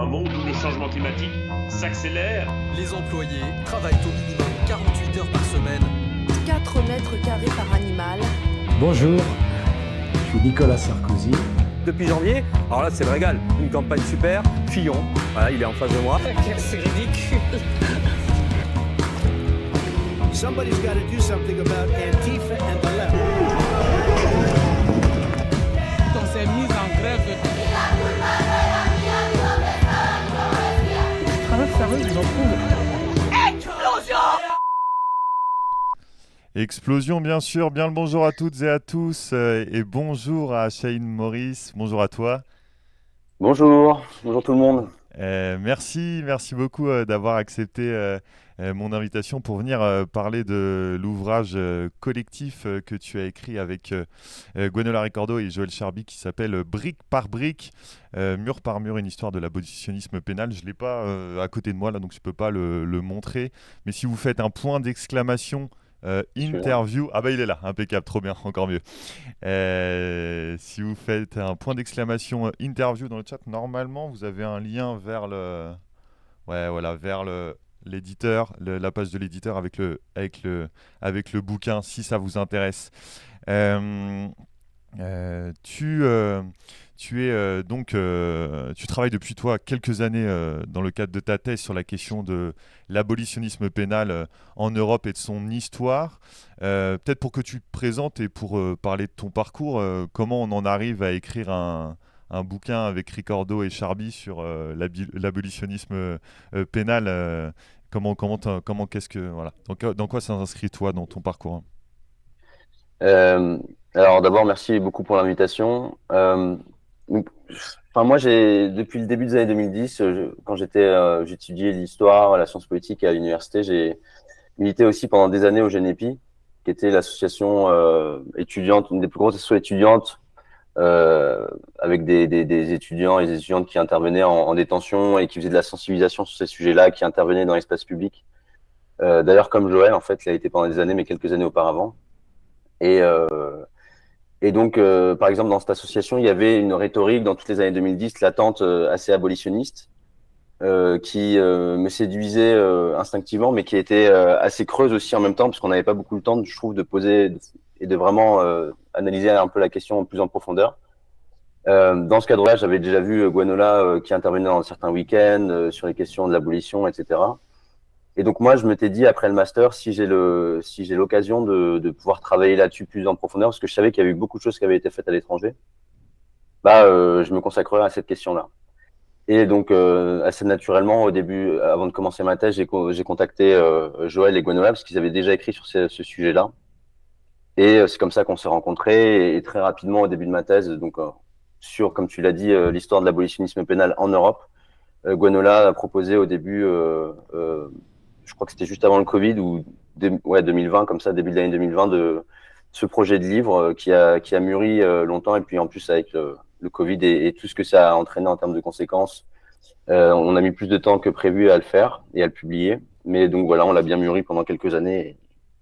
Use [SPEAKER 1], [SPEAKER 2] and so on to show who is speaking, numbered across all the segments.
[SPEAKER 1] monde où le changement climatique s'accélère.
[SPEAKER 2] Les employés travaillent au minimum 48 heures par semaine.
[SPEAKER 3] 4 mètres carrés par animal.
[SPEAKER 4] Bonjour, je suis Nicolas Sarkozy.
[SPEAKER 5] Depuis janvier, alors là c'est le régal, une campagne super, Fillon, voilà, il est en face de moi.
[SPEAKER 6] C'est ridicule.
[SPEAKER 7] Somebody's got to do something about Antifa and the left.
[SPEAKER 6] On s'est mis en grève.
[SPEAKER 8] Explosion, bien sûr. Bien le bonjour à toutes et à tous. Et bonjour à Shane Morris. Bonjour à toi.
[SPEAKER 9] Bonjour tout le monde.
[SPEAKER 8] Merci beaucoup d'avoir accepté mon invitation pour venir parler de l'ouvrage collectif que tu as écrit avec Gwenola Ricordo et Joël Charby qui s'appelle Brique par brique, mur par mur, une histoire de l'abolitionnisme pénal. Je ne l'ai pas à côté de moi là, donc je ne peux pas le montrer. Mais si vous faites un point d'exclamation interview, ah bah il est là, impeccable, trop bien, encore mieux. Si vous faites un point d'exclamation interview dans le chat, normalement vous avez un lien vers l'éditeur, la page de l'éditeur avec le bouquin si ça vous intéresse. Tu travailles depuis toi quelques années dans le cadre de ta thèse sur la question de l'abolitionnisme pénal en Europe et de son histoire. Peut-être pour que tu te présentes et pour parler de ton parcours, comment on en arrive à écrire un bouquin avec Ricordo et Charby sur l'abolitionnisme pénal. Dans quoi ça s'inscrit toi dans ton parcours?
[SPEAKER 9] Alors d'abord, merci beaucoup pour l'invitation. Moi, depuis le début des années 2010, quand j'étudiais l'histoire, la science politique à l'université, j'ai milité aussi pendant des années au GENEPI, qui était l'association étudiante, une des plus grosses associations étudiantes, avec des étudiants et des étudiantes qui intervenaient en détention et qui faisaient de la sensibilisation sur ces sujets-là, qui intervenaient dans l'espace public. D'ailleurs, comme Joël, en fait, il a été pendant des années, mais quelques années auparavant. Et donc, par exemple, dans cette association, il y avait une rhétorique dans toutes les années 2010 latente, assez abolitionniste, qui me séduisait instinctivement, mais qui était assez creuse aussi en même temps, parce qu'on n'avait pas beaucoup le temps, je trouve, de poser et de vraiment analyser un peu la question plus en profondeur. Dans ce cadre-là, j'avais déjà vu Gwenola qui intervenait dans certains week-ends sur les questions de l'abolition, etc. Et donc moi, je m'étais dit après le master, si j'ai l'occasion de pouvoir travailler là-dessus plus en profondeur, parce que je savais qu'il y avait eu beaucoup de choses qui avaient été faites à l'étranger, je me consacrerai à cette question-là. Et donc assez naturellement, au début, avant de commencer ma thèse, j'ai contacté Joël et Gwenola parce qu'ils avaient déjà écrit sur ce sujet-là. Et c'est comme ça qu'on s'est rencontrés. Et très rapidement, au début de ma thèse, donc sur, comme tu l'as dit, l'histoire de l'abolitionnisme pénal en Europe, Gwenola a proposé au début. Je crois que c'était juste avant le Covid ou 2020, comme ça, début de l'année 2020, de ce projet de livre qui a mûri longtemps. Et puis en plus, avec le Covid et tout ce que ça a entraîné en termes de conséquences, on a mis plus de temps que prévu à le faire et à le publier. Mais donc voilà, on l'a bien mûri pendant quelques années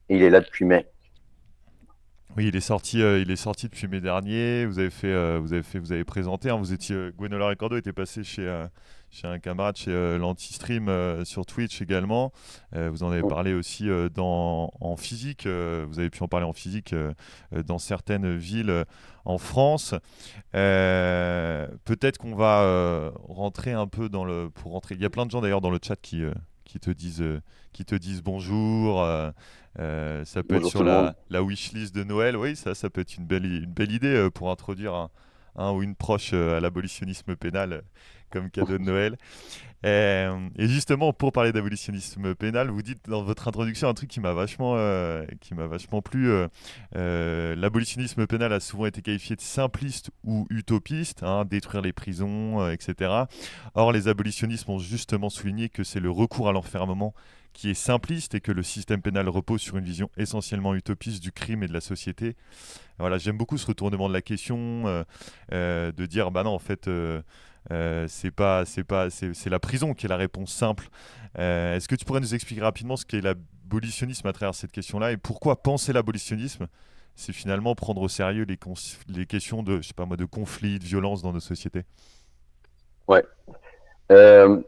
[SPEAKER 9] et il est là depuis mai.
[SPEAKER 8] Oui, il est sorti depuis mai dernier. Vous avez présenté. Gwenola Ricordo était passé chez un camarade chez l'Antistream sur Twitch également. Vous en avez parlé aussi en physique. Vous avez pu en parler en physique dans certaines villes en France. Peut-être qu'on va rentrer un peu pour rentrer. Il y a plein de gens d'ailleurs dans le chat qui te disent bonjour. Ça peut être sur la wishlist de Noël. Oui, ça peut être une belle idée pour introduire un ou une proche à l'abolitionnisme pénal comme cadeau de Noël. Et justement, pour parler d'abolitionnisme pénal, vous dites dans votre introduction un truc qui m'a vachement plu. L'abolitionnisme pénal a souvent été qualifié de simpliste ou utopiste, détruire les prisons, etc. Or, les abolitionnistes ont justement souligné que c'est le recours à l'enfermement qui est simpliste et que le système pénal repose sur une vision essentiellement utopiste du crime et de la société. Voilà, j'aime beaucoup ce retournement de la question, de dire non, en fait, c'est la prison qui est la réponse simple. Est-ce que tu pourrais nous expliquer rapidement ce qu'est l'abolitionnisme à travers cette question-là et pourquoi penser l'abolitionnisme, c'est finalement prendre au sérieux les questions de conflits, de violence dans nos sociétés?
[SPEAKER 9] Ouais. Euh,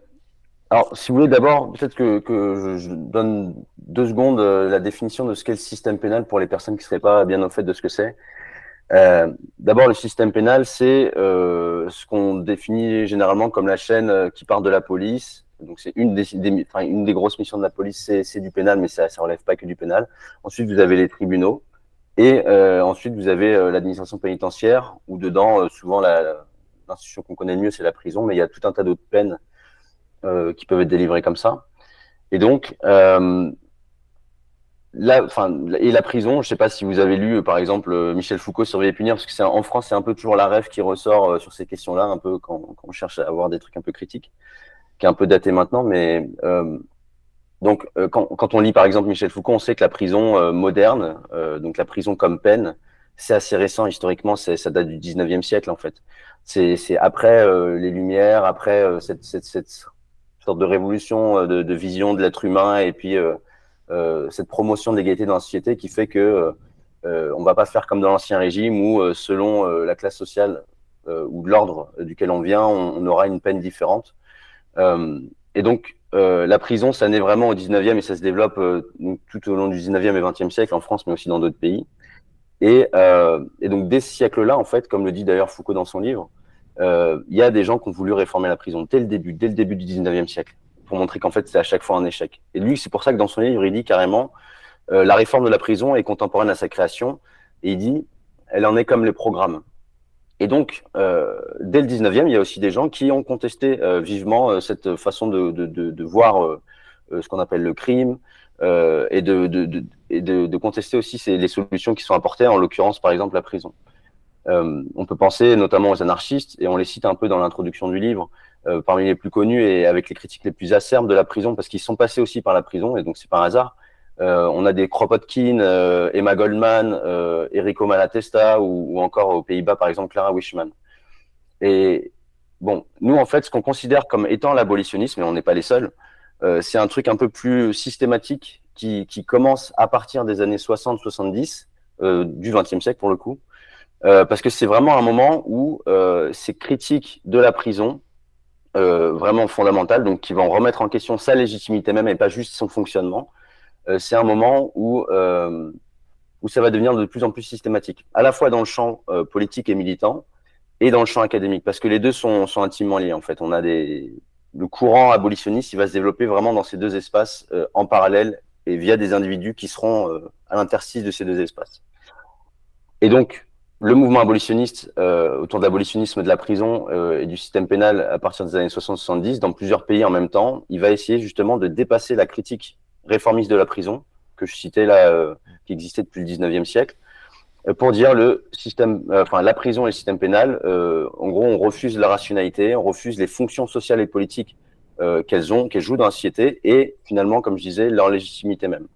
[SPEAKER 9] alors, si vous voulez, d'abord, peut-être que je donne 2 secondes la définition de ce qu'est le système pénal pour les personnes qui ne seraient pas bien au fait de ce que c'est. D'abord, le système pénal, c'est ce qu'on définit généralement comme la chaîne qui part de la police. Donc, c'est une des grosses missions de la police, c'est du pénal, mais ça ne relève pas que du pénal. Ensuite, vous avez les tribunaux. Et ensuite, vous avez l'administration pénitentiaire, où dedans, souvent, l'institution qu'on connaît le mieux, c'est la prison, mais il y a tout un tas d'autres peines qui peuvent être délivrées comme ça. Et donc, la prison, je ne sais pas si vous avez lu, par exemple, Michel Foucault, Surveiller et punir, parce que en France, c'est un peu toujours la rêve qui ressort sur ces questions-là, un peu quand on cherche à avoir des trucs un peu critiques, qui est un peu daté maintenant, mais donc quand on lit par exemple Michel Foucault, on sait que la prison moderne, donc la prison comme peine, c'est assez récent historiquement, ça date du 19e siècle en fait. C'est après les Lumières, après cette sorte de révolution de vision de l'être humain et puis cette promotion de l'égalité dans la société qui fait que on va pas faire comme dans l'Ancien Régime où selon la classe sociale ou de l'ordre duquel on vient, on aura une peine différente. Et donc, la prison, ça naît vraiment au 19e et ça se développe tout au long du 19e et 20e siècle en France, mais aussi dans d'autres pays. Et donc, dès ce siècle-là, en fait, comme le dit d'ailleurs Foucault dans son livre, il y a des gens qui ont voulu réformer la prison dès le début du 19e siècle, pour montrer qu'en fait, c'est à chaque fois un échec. Et lui, c'est pour ça que dans son livre, il dit carrément la réforme de la prison est contemporaine à sa création, et il dit elle en est comme les programmes. Et donc, dès le 19e, il y a aussi des gens qui ont contesté vivement cette façon de voir ce qu'on appelle le crime et de contester aussi les solutions qui sont apportées, en l'occurrence, par exemple, la prison. On peut penser notamment aux anarchistes, et on les cite un peu dans l'introduction du livre, parmi les plus connus et avec les critiques les plus acerbes de la prison, parce qu'ils sont passés aussi par la prison, et donc c'est par hasard. On a des Kropotkin, Emma Goldman, Enrico Malatesta ou encore aux Pays-Bas, par exemple, Clara Wishman. Et bon, nous, en fait, ce qu'on considère comme étant l'abolitionnisme, et on n'est pas les seuls, c'est un truc un peu plus systématique qui commence à partir des années 60-70, du XXe siècle pour le coup, parce que c'est vraiment un moment où ces critiques de la prison, vraiment fondamentales, donc qui vont remettre en question sa légitimité même et pas juste son fonctionnement, c'est un moment où ça va devenir de plus en plus systématique, à la fois dans le champ politique et militant et dans le champ académique, parce que les deux sont intimement liés en fait. On a le courant abolitionniste, il va se développer vraiment dans ces deux espaces en parallèle et via des individus qui seront à l'interstice de ces deux espaces. Et donc, le mouvement abolitionniste autour de l'abolitionnisme de la prison et du système pénal à partir des années 60-70, dans plusieurs pays en même temps, il va essayer justement de dépasser la critique réformiste de la prison, que je citais là, qui existait depuis le 19e siècle, pour dire la prison et le système pénal, en gros, on refuse la rationalité, on refuse les fonctions sociales et politiques qu'elles jouent dans la société, et finalement, comme je disais, leur légitimité même.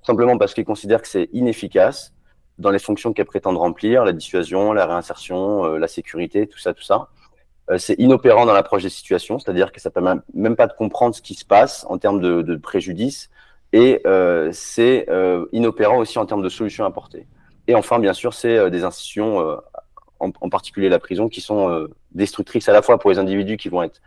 [SPEAKER 9] Simplement parce qu'ils considèrent que c'est inefficace dans les fonctions qu'elles prétendent remplir, la dissuasion, la réinsertion, la sécurité, tout ça. C'est inopérant dans l'approche des situations, c'est-à-dire que ça ne permet même pas de comprendre ce qui se passe en termes de préjudice, et c'est inopérant aussi en termes de solutions apportées. Et enfin, bien sûr, c'est des institutions, en particulier la prison, qui sont destructrices à la fois pour les individus qui vont être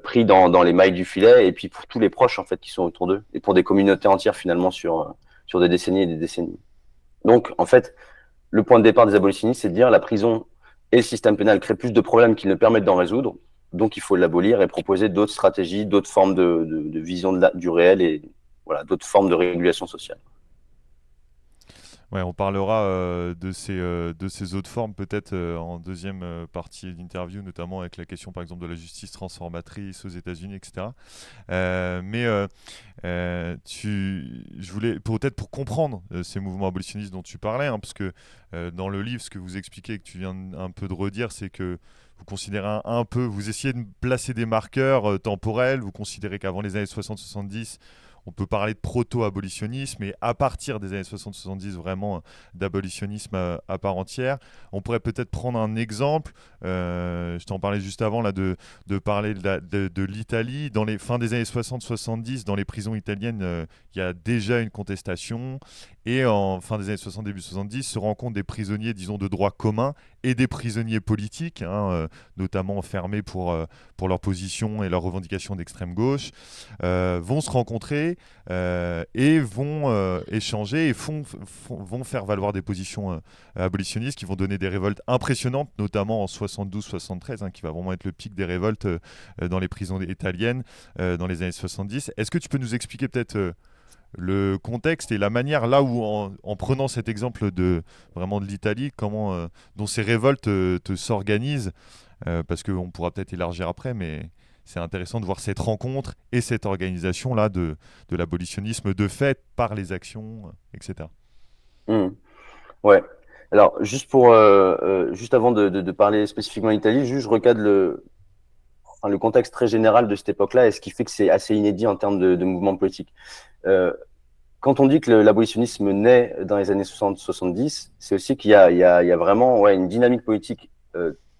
[SPEAKER 9] pris dans les mailles du filet, et puis pour tous les proches en fait qui sont autour d'eux, et pour des communautés entières finalement sur des décennies et des décennies. Donc, en fait, le point de départ des abolitionnistes, c'est de dire la prison et le système pénal créent plus de problèmes qu'ils ne permettent d'en résoudre, donc il faut l'abolir et proposer d'autres stratégies, d'autres formes de vision du réel et voilà, d'autres formes de régulation sociale.
[SPEAKER 8] Ouais, on parlera de ces autres formes peut-être en deuxième partie d'interview, notamment avec la question par exemple de la justice transformatrice aux États-Unis, etc. Je voulais peut-être pour comprendre ces mouvements abolitionnistes dont tu parlais, parce que dans le livre, ce que vous expliquez, que tu viens un peu de redire, c'est que vous considérez un peu, vous essayez de placer des marqueurs temporels, vous considérez qu'avant les années 60-70, on peut parler de proto-abolitionnisme, et à partir des années 60-70, vraiment d'abolitionnisme à part entière. On pourrait peut-être prendre un exemple. Je t'en parlais juste avant là, de parler de l'Italie. Dans les fins des années 60-70, dans les prisons italiennes, il y a déjà une contestation. Et en fin des années 60, début 70, se rencontrent des prisonniers, disons, de droit commun et des prisonniers politiques, notamment enfermés pour leur position et leurs revendications d'extrême gauche, vont se rencontrer et vont échanger et vont faire valoir des positions abolitionnistes qui vont donner des révoltes impressionnantes, notamment en 72-73, qui va vraiment être le pic des révoltes dans les prisons italiennes dans les années 70. Est-ce que tu peux nous expliquer peut-être le contexte et la manière là où, en prenant cet exemple de l'Italie, comment dont ces révoltes s'organisent, parce qu'on pourra peut-être élargir après, mais c'est intéressant de voir cette rencontre et cette organisation là de l'abolitionnisme de fait par les actions, etc.
[SPEAKER 9] Ouais. Alors juste juste avant de parler spécifiquement d'Italie, je recadre le contexte très général de cette époque-là et ce qui fait que c'est assez inédit en termes de mouvement politique. Quand on dit que l'abolitionnisme naît dans les années 60-70, c'est aussi qu'il y a vraiment une dynamique politique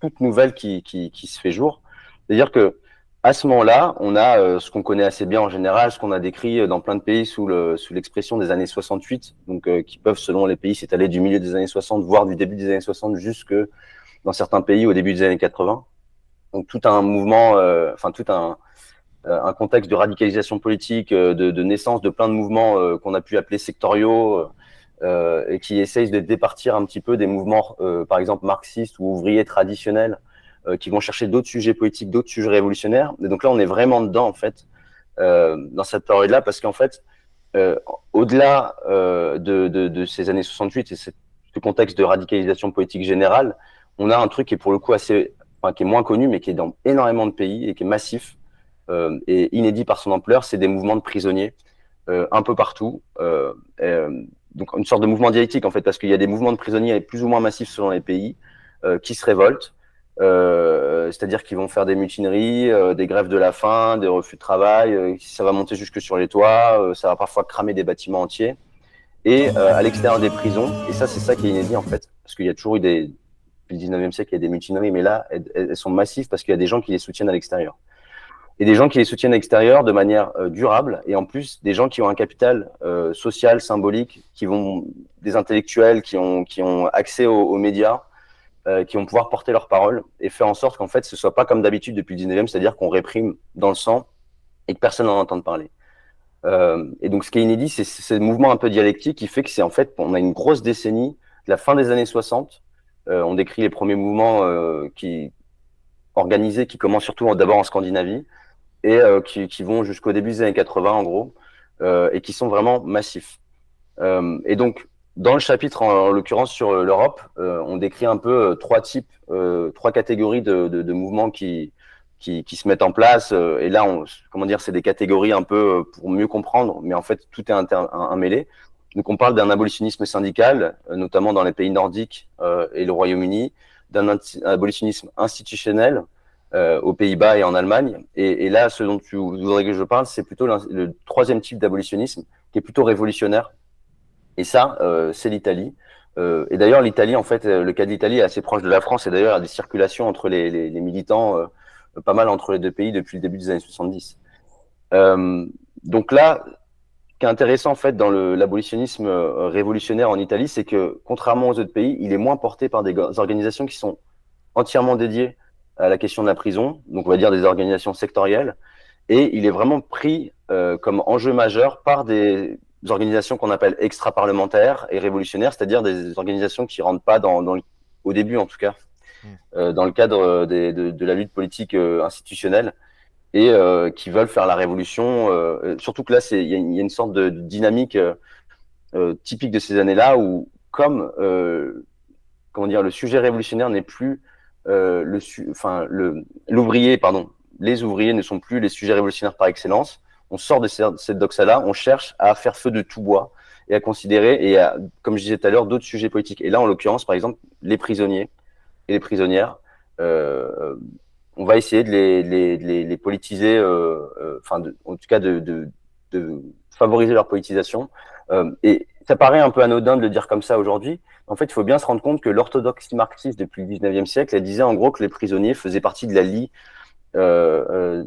[SPEAKER 9] toute nouvelle qui se fait jour. C'est-à-dire que à ce moment-là, on a ce qu'on connaît assez bien en général, ce qu'on a décrit dans plein de pays sous l'expression des années 68, donc qui peuvent, selon les pays, s'étaler du milieu des années 60, voire du début des années 60, jusque dans certains pays au début des années 80. Donc tout un mouvement, tout un contexte de radicalisation politique, de naissance de plein de mouvements qu'on a pu appeler sectoriaux et qui essayent de départir un petit peu des mouvements, par exemple marxistes ou ouvriers traditionnels, qui vont chercher d'autres sujets politiques, d'autres sujets révolutionnaires. Et donc là, on est vraiment dedans, en fait, dans cette période-là, parce qu'en fait, au-delà de ces années 68 et ce contexte de radicalisation politique générale, on a un truc qui est pour le coup qui est moins connu, mais qui est dans énormément de pays et qui est massif et inédit par son ampleur, c'est des mouvements de prisonniers un peu partout. Donc une sorte de mouvement dialectique, en fait, parce qu'il y a des mouvements de prisonniers plus ou moins massifs selon les pays qui se révoltent. C'est-à-dire qu'ils vont faire des mutineries, des grèves de la faim, des refus de travail, ça va monter jusque sur les toits, ça va parfois cramer des bâtiments entiers. Et à l'extérieur des prisons, et ça c'est ça qui est inédit en fait, parce qu'il y a toujours eu depuis le 19e siècle, il y a des mutineries, mais là elles sont massives parce qu'il y a des gens qui les soutiennent à l'extérieur. Et des gens qui les soutiennent à l'extérieur de manière durable, et en plus des gens qui ont un capital social, symbolique, des intellectuels qui ont accès aux médias, qui vont pouvoir porter leur parole et faire en sorte qu'en fait, ce soit pas comme d'habitude depuis le 19e, c'est-à-dire qu'on réprime dans le sang et que personne n'en entende parler. Et donc, ce qui est inédit, c'est ce mouvement un peu dialectique qui fait que on a une grosse décennie, de la fin des années 60. On décrit les premiers mouvements organisés qui commencent surtout d'abord en Scandinavie et qui vont jusqu'au début des années 80, en gros, et qui sont vraiment massifs. Et donc, dans le chapitre, en l'occurrence sur l'Europe, on décrit un peu trois catégories de mouvements qui se mettent en place. Et là, c'est des catégories un peu pour mieux comprendre, mais en fait, tout est un mêlé. Donc, on parle d'un abolitionnisme syndical, notamment dans les pays nordiques et le Royaume-Uni, d'un abolitionnisme institutionnel aux Pays-Bas et en Allemagne. Et là, ce dont tu voudrais que je parle, c'est plutôt le troisième type d'abolitionnisme, qui est plutôt révolutionnaire. Et ça, c'est l'Italie. Et d'ailleurs, l'Italie, en fait, le cas de l'Italie est assez proche de la France. Et d'ailleurs, il y a des circulations entre les militants, pas mal entre les deux pays depuis le début des années 70. Donc là, ce qui est intéressant, en fait, dans l'abolitionnisme révolutionnaire en Italie, c'est que, contrairement aux autres pays, il est moins porté par des organisations qui sont entièrement dédiées à la question de la prison. Donc, on va dire des organisations sectorielles. Et il est vraiment pris comme enjeu majeur par des organisations qu'on appelle extra-parlementaires et révolutionnaires, c'est-à-dire des organisations qui ne rentrent pas au début en tout cas, dans le cadre de la lutte politique institutionnelle et qui veulent faire la révolution. Surtout que là, il y a une sorte de dynamique typique de ces années-là où, comme le sujet révolutionnaire n'est plus les ouvriers ne sont plus les sujets révolutionnaires par excellence. On sort de cette doxa-là, on cherche à faire feu de tout bois et à considérer, et comme je disais tout à l'heure, d'autres sujets politiques. Et là, en l'occurrence, par exemple, les prisonniers et les prisonnières, on va essayer de les politiser, en tout cas de favoriser leur politisation. Et ça paraît un peu anodin de le dire comme ça aujourd'hui. En fait, il faut bien se rendre compte que l'orthodoxie marxiste depuis le 19e siècle, elle disait en gros que les prisonniers faisaient partie de la lie de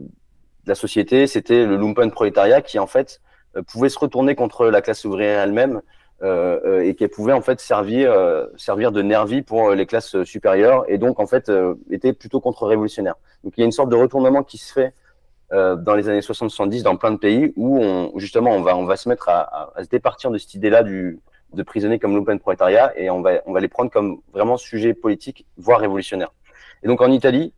[SPEAKER 9] la société, c'était le lumpenprolétariat qui en fait pouvait se retourner contre la classe ouvrière elle-même et qu'elle pouvait en fait servir de nervi pour les classes supérieures, et donc en fait était plutôt contre-révolutionnaire. Donc il y a une sorte de retournement qui se fait dans les années 60-70 dans plein de pays où justement on va se mettre à se départir de cette idée-là de prisonniers comme l'open prolétariat, et on va les prendre comme vraiment sujet politique, voire révolutionnaire. Et donc en Italie,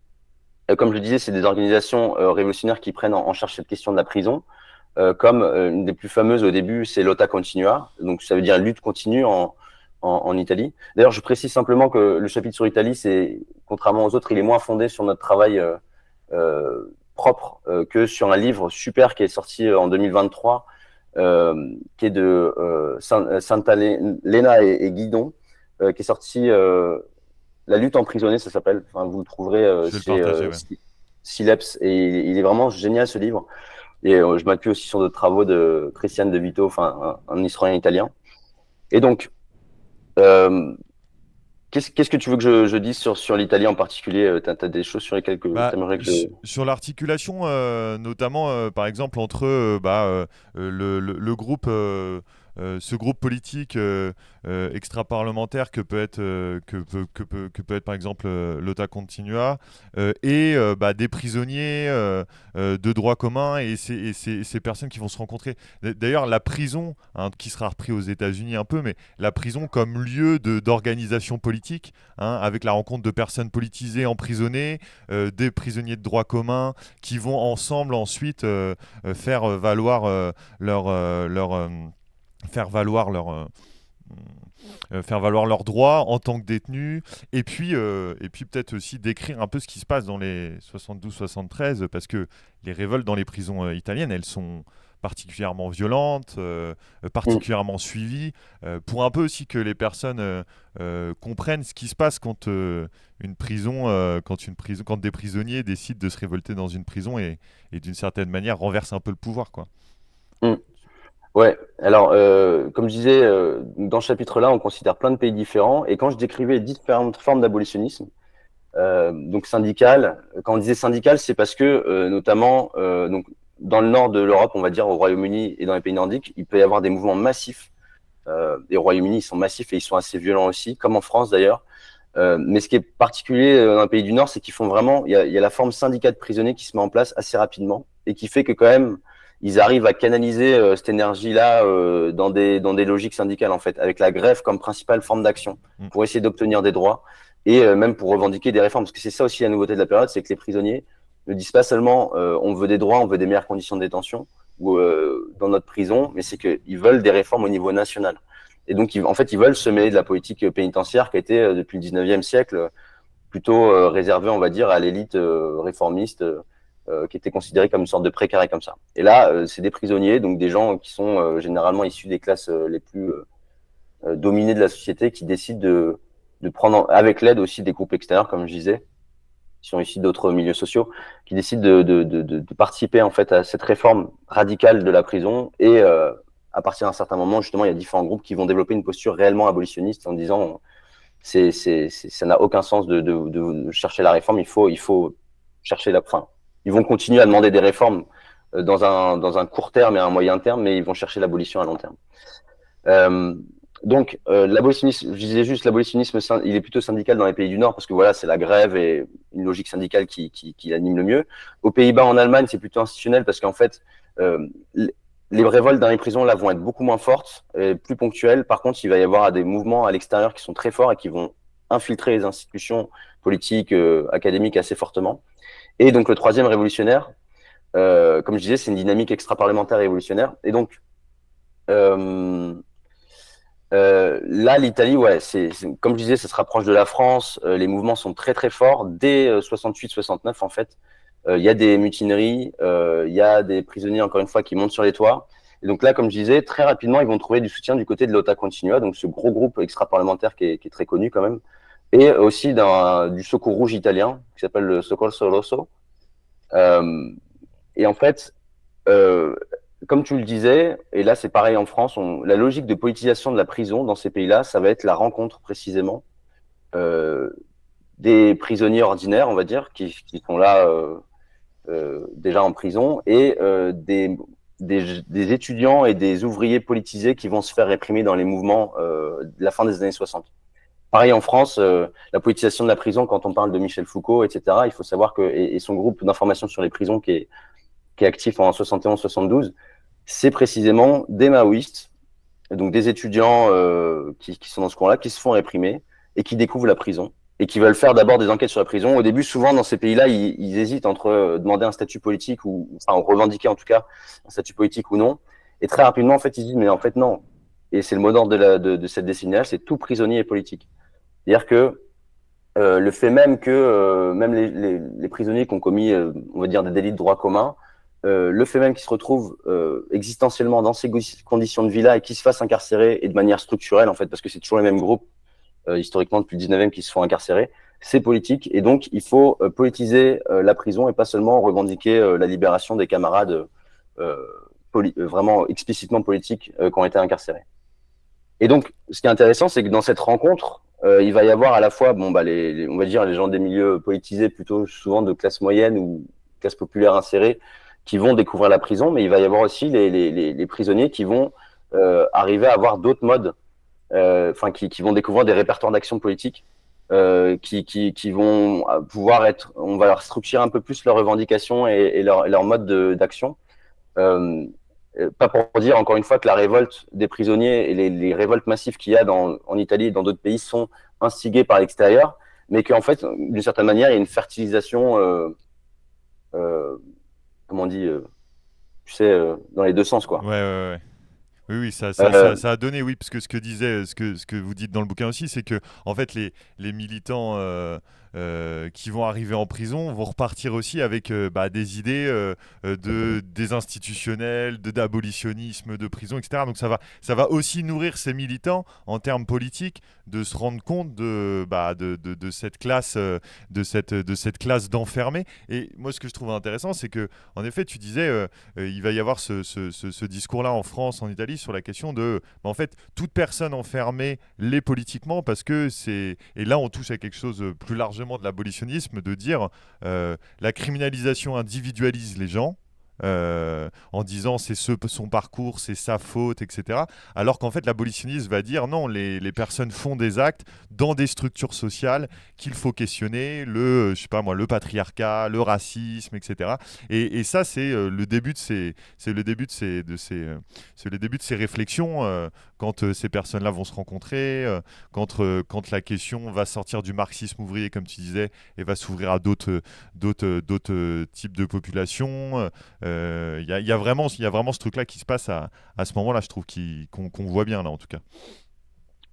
[SPEAKER 9] comme je le disais, c'est des organisations révolutionnaires qui prennent en charge cette question de la prison. Comme une des plus fameuses au début, c'est Lotta Continua, donc ça veut dire lutte continue en Italie. D'ailleurs, je précise simplement que le chapitre sur l'Italie, contrairement aux autres, il est moins fondé sur notre travail propre que sur un livre super qui est sorti en 2023, qui est de Santa Lena et Guidon, qui est sorti La lutte emprisonnée, ça s'appelle. Enfin, vous le trouverez chez Sileps, et il est vraiment génial ce livre. Et je m'appuie aussi sur d'autres travaux de Christiane De Vito, enfin un historien italien. Et donc, qu'est-ce que tu veux que je dise sur l'Italie en particulier? Tu as des choses sur lesquelles t'aimerais que
[SPEAKER 8] sur l'articulation, notamment par exemple entre le groupe, ce groupe politique extra-parlementaire que peut être par exemple Lotta Continua, et des prisonniers de droit commun, et ces personnes qui vont se rencontrer. D'ailleurs, la prison, qui sera repris aux États-Unis un peu, mais la prison comme lieu d'organisation politique, avec la rencontre de personnes politisées emprisonnées, des prisonniers de droit commun qui vont ensemble ensuite faire valoir leurs droits en tant que détenus, et puis peut-être aussi décrire un peu ce qui se passe dans les 72-73, parce que les révoltes dans les prisons italiennes, elles sont particulièrement violentes, particulièrement suivies, pour un peu aussi que les personnes comprennent ce qui se passe quand des prisonniers décident de se révolter dans une prison et d'une certaine manière renversent un peu le pouvoir, quoi.
[SPEAKER 9] Ouais, alors comme je disais, dans ce chapitre-là, on considère plein de pays différents, et quand je décrivais différentes formes d'abolitionnisme, donc syndical, quand on disait syndical, c'est parce que notamment donc dans le nord de l'Europe, on va dire au Royaume-Uni et dans les pays nordiques, il peut y avoir des mouvements massifs. Et au Royaume-Uni, ils sont massifs et ils sont assez violents aussi, comme en France d'ailleurs. Mais ce qui est particulier dans les pays du Nord, c'est qu'ils font vraiment, il y a la forme syndicat de prisonniers qui se met en place assez rapidement, et qui fait que quand même ils arrivent à canaliser cette énergie-là dans des logiques syndicales, en fait, avec la grève comme principale forme d'action pour essayer d'obtenir des droits, et même pour revendiquer des réformes. Parce que c'est ça aussi la nouveauté de la période, c'est que les prisonniers ne disent pas seulement on veut des droits, on veut des meilleures conditions de détention ou dans notre prison, mais c'est qu'ils veulent des réformes au niveau national. Et donc, en fait, ils veulent se mêler de la politique pénitentiaire qui a été, depuis le 19e siècle, plutôt réservée, on va dire, à l'élite réformiste, qui était considérée comme une sorte de précaré comme ça. Et là, c'est des prisonniers, donc des gens qui sont généralement issus des classes les plus dominées de la société, qui décident de prendre, avec l'aide aussi des groupes extérieurs, comme je disais, qui sont issus d'autres milieux sociaux, qui décident de participer en fait à cette réforme radicale de la prison. Et à partir d'un certain moment, justement, il y a différents groupes qui vont développer une posture réellement abolitionniste en disant ça n'a aucun sens de chercher la réforme, il faut chercher la fin. Ils vont continuer à demander des réformes dans un court terme et un moyen terme, mais ils vont chercher l'abolition à long terme. Donc, l'abolitionnisme, je disais juste, l'abolitionnisme, il est plutôt syndical dans les pays du Nord, parce que voilà, c'est la grève et une logique syndicale qui anime le mieux. Aux Pays-Bas, en Allemagne, c'est plutôt institutionnel, parce qu'en fait, les révoltes dans les prisons, là, vont être beaucoup moins fortes, et plus ponctuelles. Par contre, il va y avoir des mouvements à l'extérieur qui sont très forts et qui vont infiltrer les institutions politiques, académiques assez fortement. Et donc, le troisième révolutionnaire, comme je disais, c'est une dynamique extra-parlementaire révolutionnaire. Et donc, là, l'Italie, ouais, comme je disais, ça se rapproche de la France. Les mouvements sont très, très forts. Dès 68-69, en fait, il y a des mutineries, il y a des prisonniers, encore une fois, qui montent sur les toits. Et donc là, comme je disais, très rapidement, ils vont trouver du soutien du côté de Lotta Continua, donc ce gros groupe extra-parlementaire qui est très connu quand même, et aussi du Secours Rouge italien, qui s'appelle le Soccorso Rosso. Et en fait, comme tu le disais, et là c'est pareil en France, la logique de politisation de la prison dans ces pays-là, ça va être la rencontre précisément des prisonniers ordinaires, on va dire, qui sont là déjà en prison, et des des étudiants et des ouvriers politisés qui vont se faire réprimer dans les mouvements de la fin des années 60. Pareil en France, la politisation de la prison, quand on parle de Michel Foucault, etc., il faut savoir que, et son groupe d'information sur les prisons qui est actif en 71-72, c'est précisément des maoïstes, donc des étudiants qui sont dans ce coin-là, qui se font réprimer et qui découvrent la prison et qui veulent faire d'abord des enquêtes sur la prison. Au début, souvent dans ces pays-là, ils hésitent entre demander un statut politique ou enfin revendiquer en tout cas un statut politique ou non. Et très rapidement, en fait, ils disent mais en fait non. Et c'est le mot d'ordre de cette décennie-là, c'est tout prisonnier est politique. C'est-à-dire que le fait même que même les prisonniers qui ont commis, on va dire, des délits de droit commun, le fait même qu'ils se retrouvent existentiellement dans ces conditions de vie-là et qu'ils se fassent incarcérer et de manière structurelle, en fait, parce que c'est toujours les mêmes groupes, historiquement depuis le 19e, qui se font incarcérer, c'est politique. Et donc, il faut politiser la prison et pas seulement revendiquer la libération des camarades vraiment explicitement politiques qui ont été incarcérés. Et donc, ce qui est intéressant, c'est que dans cette rencontre, il va y avoir à la fois, on va dire, les gens des milieux politisés, plutôt souvent de classe moyenne ou classe populaire insérée, qui vont découvrir la prison, mais il va y avoir aussi les prisonniers qui vont arriver à avoir d'autres modes, qui vont découvrir des répertoires d'action politique, qui vont pouvoir être, on va leur structurer un peu plus leurs revendications et leur mode d'action. Pas pour dire, encore une fois, que la révolte des prisonniers et les révoltes massives qu'il y a en Italie et dans d'autres pays sont instigées par l'extérieur, mais qu'en fait, d'une certaine manière, il y a une fertilisation, comment on dit, tu sais, dans les deux sens, quoi.
[SPEAKER 8] Ouais. Oui, ça a donné, oui, parce que ce que vous dites dans le bouquin aussi, c'est que en fait les militants qui vont arriver en prison vont repartir aussi avec des idées désinstitutionnelles, d'abolitionnisme, de prison, etc. Donc ça va aussi nourrir ces militants en termes politiques de se rendre compte de cette classe, de cette classe d'enfermés. Et moi, ce que je trouve intéressant, c'est que en effet, tu disais, il va y avoir ce discours-là en France, en Italie, sur la question de, en fait, toute personne enfermée l'est politiquement parce que c'est, et là on touche à quelque chose plus largement de l'abolitionnisme, de dire la criminalisation individualise les gens. En disant c'est son parcours, c'est sa faute, etc. Alors qu'en fait l'abolitionniste va dire non, les personnes font des actes dans des structures sociales qu'il faut questionner, le patriarcat, le racisme, etc. Et ça c'est le début de ces réflexions quand ces personnes-là vont se rencontrer, quand la question va sortir du marxisme ouvrier comme tu disais et va s'ouvrir à d'autres types de populations. Il y a vraiment ce truc-là qui se passe à ce moment-là, je trouve, qu'on voit bien là en tout cas.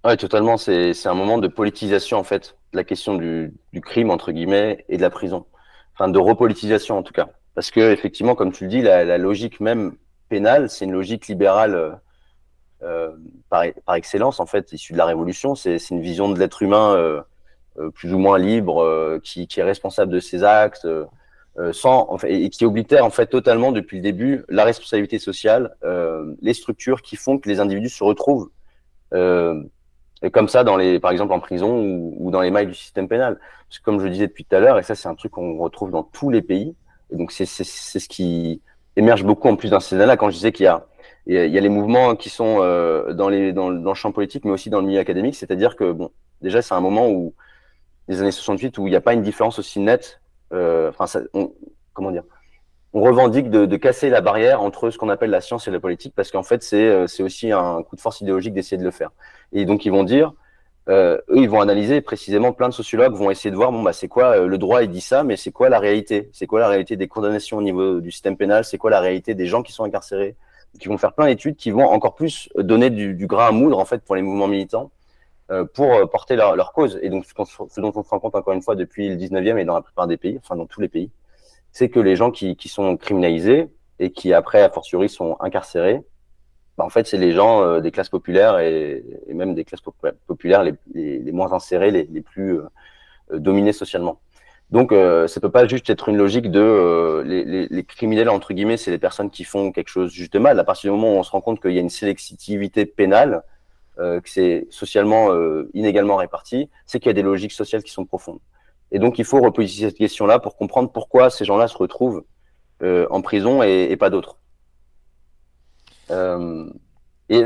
[SPEAKER 9] Ouais, totalement. C'est un moment de politisation en fait, de la question du crime entre guillemets et de la prison, enfin de repolitisation en tout cas, parce que effectivement, comme tu le dis, la logique même pénale, c'est une logique libérale par excellence en fait, issue de la Révolution. C'est une vision de l'être humain plus ou moins libre, qui est responsable de ses actes. Et qui oblitère en fait totalement depuis le début la responsabilité sociale, les structures qui font que les individus se retrouvent comme ça par exemple en prison ou dans les mailles du système pénal. Parce que comme je le disais depuis tout à l'heure, et ça c'est un truc qu'on retrouve dans tous les pays, et donc c'est ce qui émerge beaucoup en plus dans ces années-là, quand je disais qu'il y a les mouvements qui sont dans le champ politique, mais aussi dans le milieu académique, c'est-à-dire que déjà c'est un moment où les années 68 où il n'y a pas une différence aussi nette. Comment dire, on revendique de casser la barrière entre ce qu'on appelle la science et la politique, parce qu'en fait c'est aussi un coup de force idéologique d'essayer de le faire. Et donc ils vont dire, eux ils vont analyser précisément, plein de sociologues vont essayer de voir c'est quoi le droit, il dit ça, mais c'est quoi la réalité, c'est quoi la réalité des condamnations au niveau du système pénal, c'est quoi la réalité des gens qui sont incarcérés, qui vont faire plein d'études qui vont encore plus donner du grain à moudre en fait pour les mouvements militants, pour porter leur cause. Et donc, ce dont on se rend compte encore une fois depuis le 19e et dans la plupart des pays, enfin dans tous les pays, c'est que les gens qui sont criminalisés et qui après, a fortiori, sont incarcérés, en fait, c'est les gens des classes populaires et même des classes populaires les moins insérées, les plus dominées socialement. Donc, ça peut pas juste être une logique de les criminels, entre guillemets, c'est les personnes qui font quelque chose juste de mal. À partir du moment où on se rend compte qu'il y a une sélectivité pénale, que c'est socialement inégalement réparti, c'est qu'il y a des logiques sociales qui sont profondes. Et donc, il faut repositionner cette question-là pour comprendre pourquoi ces gens-là se retrouvent en prison et pas d'autres. Et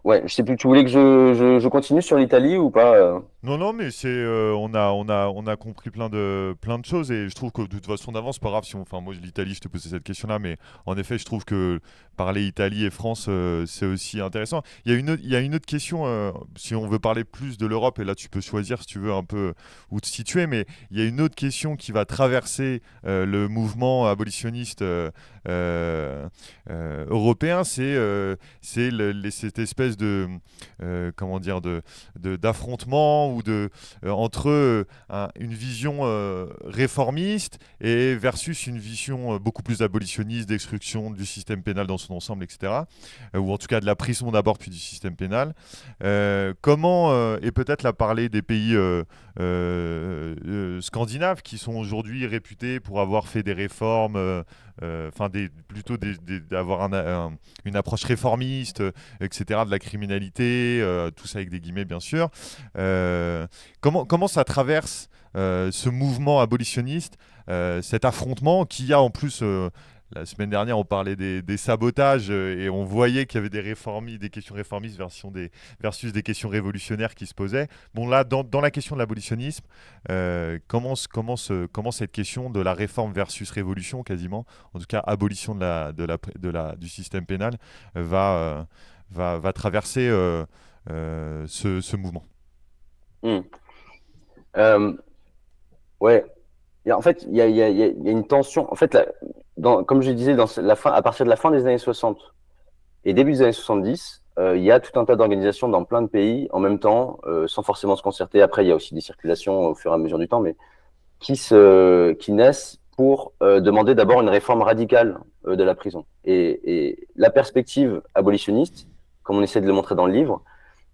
[SPEAKER 9] ouais, je sais plus, tu voulais que je continue sur l'Italie ou pas?
[SPEAKER 8] Non, mais on a compris plein de choses et je trouve que de toute façon d'avant, c'est pas grave si enfin, moi, l'Italie, je te posais cette question-là, mais en effet, je trouve que parler Italie et France, c'est aussi intéressant. Il y a une autre question, si on veut parler plus de l'Europe, et là, tu peux choisir si tu veux un peu où te situer, mais il y a une autre question qui va traverser le mouvement abolitionniste européen, cette espèce de, comment dire, d'affrontement ou entre une vision réformiste et versus une vision beaucoup plus abolitionniste, destruction du système pénal dans son ensemble, etc. Ou en tout cas de la prison d'abord, puis du système pénal. Comment, et peut-être là parler des pays scandinaves qui sont aujourd'hui réputés pour avoir fait des réformes, plutôt d'avoir une approche réformiste, etc., de la criminalité, tout ça avec des guillemets bien sûr. Comment ça traverse ce mouvement abolitionniste, cet affrontement qui a en plus, la semaine dernière on parlait des sabotages et on voyait qu'il y avait des questions réformistes versus des questions révolutionnaires qui se posaient. Bon là, dans la question de l'abolitionnisme, comment cette question de la réforme versus révolution quasiment, en tout cas abolition du système pénal, va traverser ce mouvement.
[SPEAKER 9] Ouais. En fait, il y a une tension. En fait, comme je disais, à partir de la fin des années 60 et début des années 70, il y a tout un tas d'organisations dans plein de pays en même temps, sans forcément se concerter. Après, il y a aussi des circulations au fur et à mesure du temps, mais qui naissent pour demander d'abord une réforme radicale de la prison. Et la perspective abolitionniste, comme on essaie de le montrer dans le livre,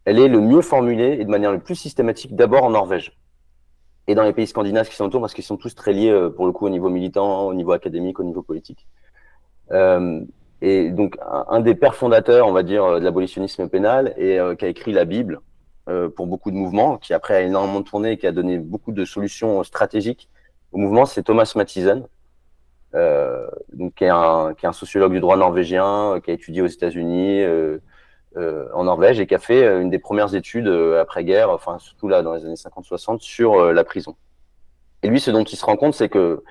[SPEAKER 9] elle est le mieux formulée et de manière le plus systématique d'abord en Norvège et dans les pays scandinaves qui sont autour, parce qu'ils sont tous très liés pour le coup au niveau militant, au niveau académique, au niveau politique. Et donc un des pères fondateurs, on va dire, de l'abolitionnisme pénal et qui a écrit la Bible pour beaucoup de mouvements, qui après a énormément tourné et qui a donné beaucoup de solutions stratégiques au mouvement, c'est Thomas Mathisen, donc qui est un sociologue du droit norvégien, qui a étudié aux États-Unis, en Norvège, et qui a fait une des premières études après-guerre, enfin surtout là dans les années 50-60, sur la prison. Et lui, ce dont il se rend compte, c'est que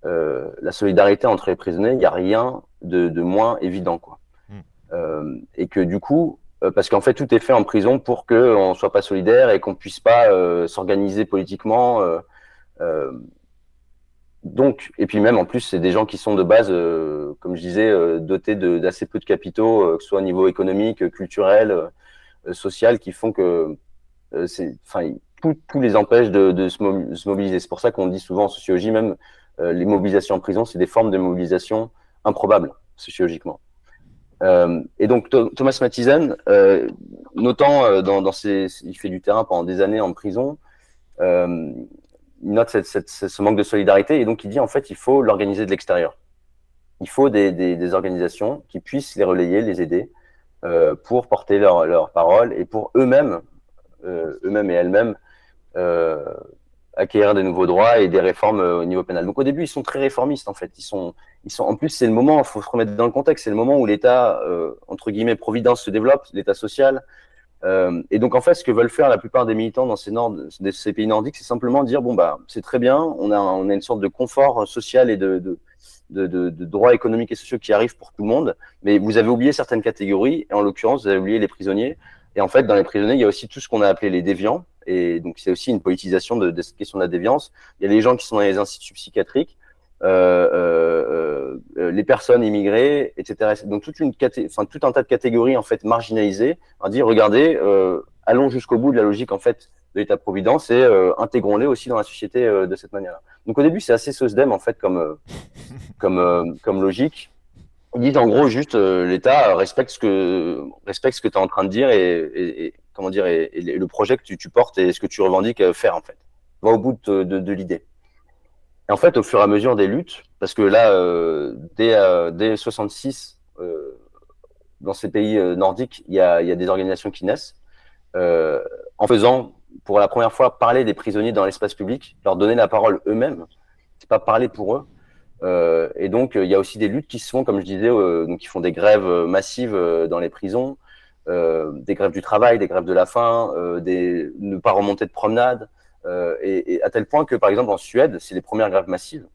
[SPEAKER 9] la solidarité entre les prisonniers, il n'y a rien de moins évident, quoi. Et que du coup, parce qu'en fait, tout est fait en prison pour qu'on ne soit pas solidaire et qu'on ne puisse pas s'organiser politiquement. Donc, et puis même en plus, c'est des gens qui sont de base, comme je disais, dotés d'assez peu de capitaux, que ce soit au niveau économique, culturel, social, qui font que tout les empêche de se mobiliser. C'est pour ça qu'on dit souvent en sociologie, même les mobilisations en prison, c'est des formes de mobilisation improbables sociologiquement. Et donc Thomas Mathisen, notant il fait du terrain pendant des années en prison, il note ce manque de solidarité, et donc il dit en fait il faut l'organiser de l'extérieur. Il faut des organisations qui puissent les relayer, les aider pour porter leur parole et pour eux-mêmes et elles-mêmes acquérir des nouveaux droits et des réformes au niveau pénal. Donc au début ils sont très réformistes en fait. Ils sont en plus, c'est le moment, il faut se remettre dans le contexte, c'est le moment où l'État entre guillemets providence se développe, l'État social. Et donc en fait, ce que veulent faire la plupart des militants dans ces pays nordiques, c'est simplement dire bon bah c'est très bien, on a une sorte de confort social et de droits économiques et sociaux qui arrivent pour tout le monde, mais vous avez oublié certaines catégories, et en l'occurrence vous avez oublié les prisonniers. Et en fait, dans les prisonniers, il y a aussi tout ce qu'on a appelé les déviants, et donc c'est aussi une politisation de cette question de la déviance. Il y a les gens qui sont dans les instituts psychiatriques, les personnes immigrées, etc. Donc tout un tas de catégories en fait marginalisées. On dit regardez, allons jusqu'au bout de la logique en fait de l'État-providence et intégrons-les aussi dans la société de cette manière-là. Donc au début c'est assez SOSDEM en fait comme logique. Ils disent en gros juste l'État respecte ce que tu es en train de dire et comment dire et le projet que tu portes et ce que tu revendiques faire en fait. Va au bout de l'idée. Et en fait, au fur et à mesure des luttes, parce que là, dès 66, dans ces pays nordiques, il y a des organisations qui naissent, en faisant, pour la première fois, parler des prisonniers dans l'espace public, leur donner la parole eux-mêmes, c'est pas parler pour eux, Et donc, il y a aussi des luttes qui se font, comme je disais, donc, qui font des grèves massives dans les prisons, des grèves du travail, des grèves de la faim, ne pas remonter de promenade. Et à tel point que, par exemple, en Suède, c'est les premières grèves massives.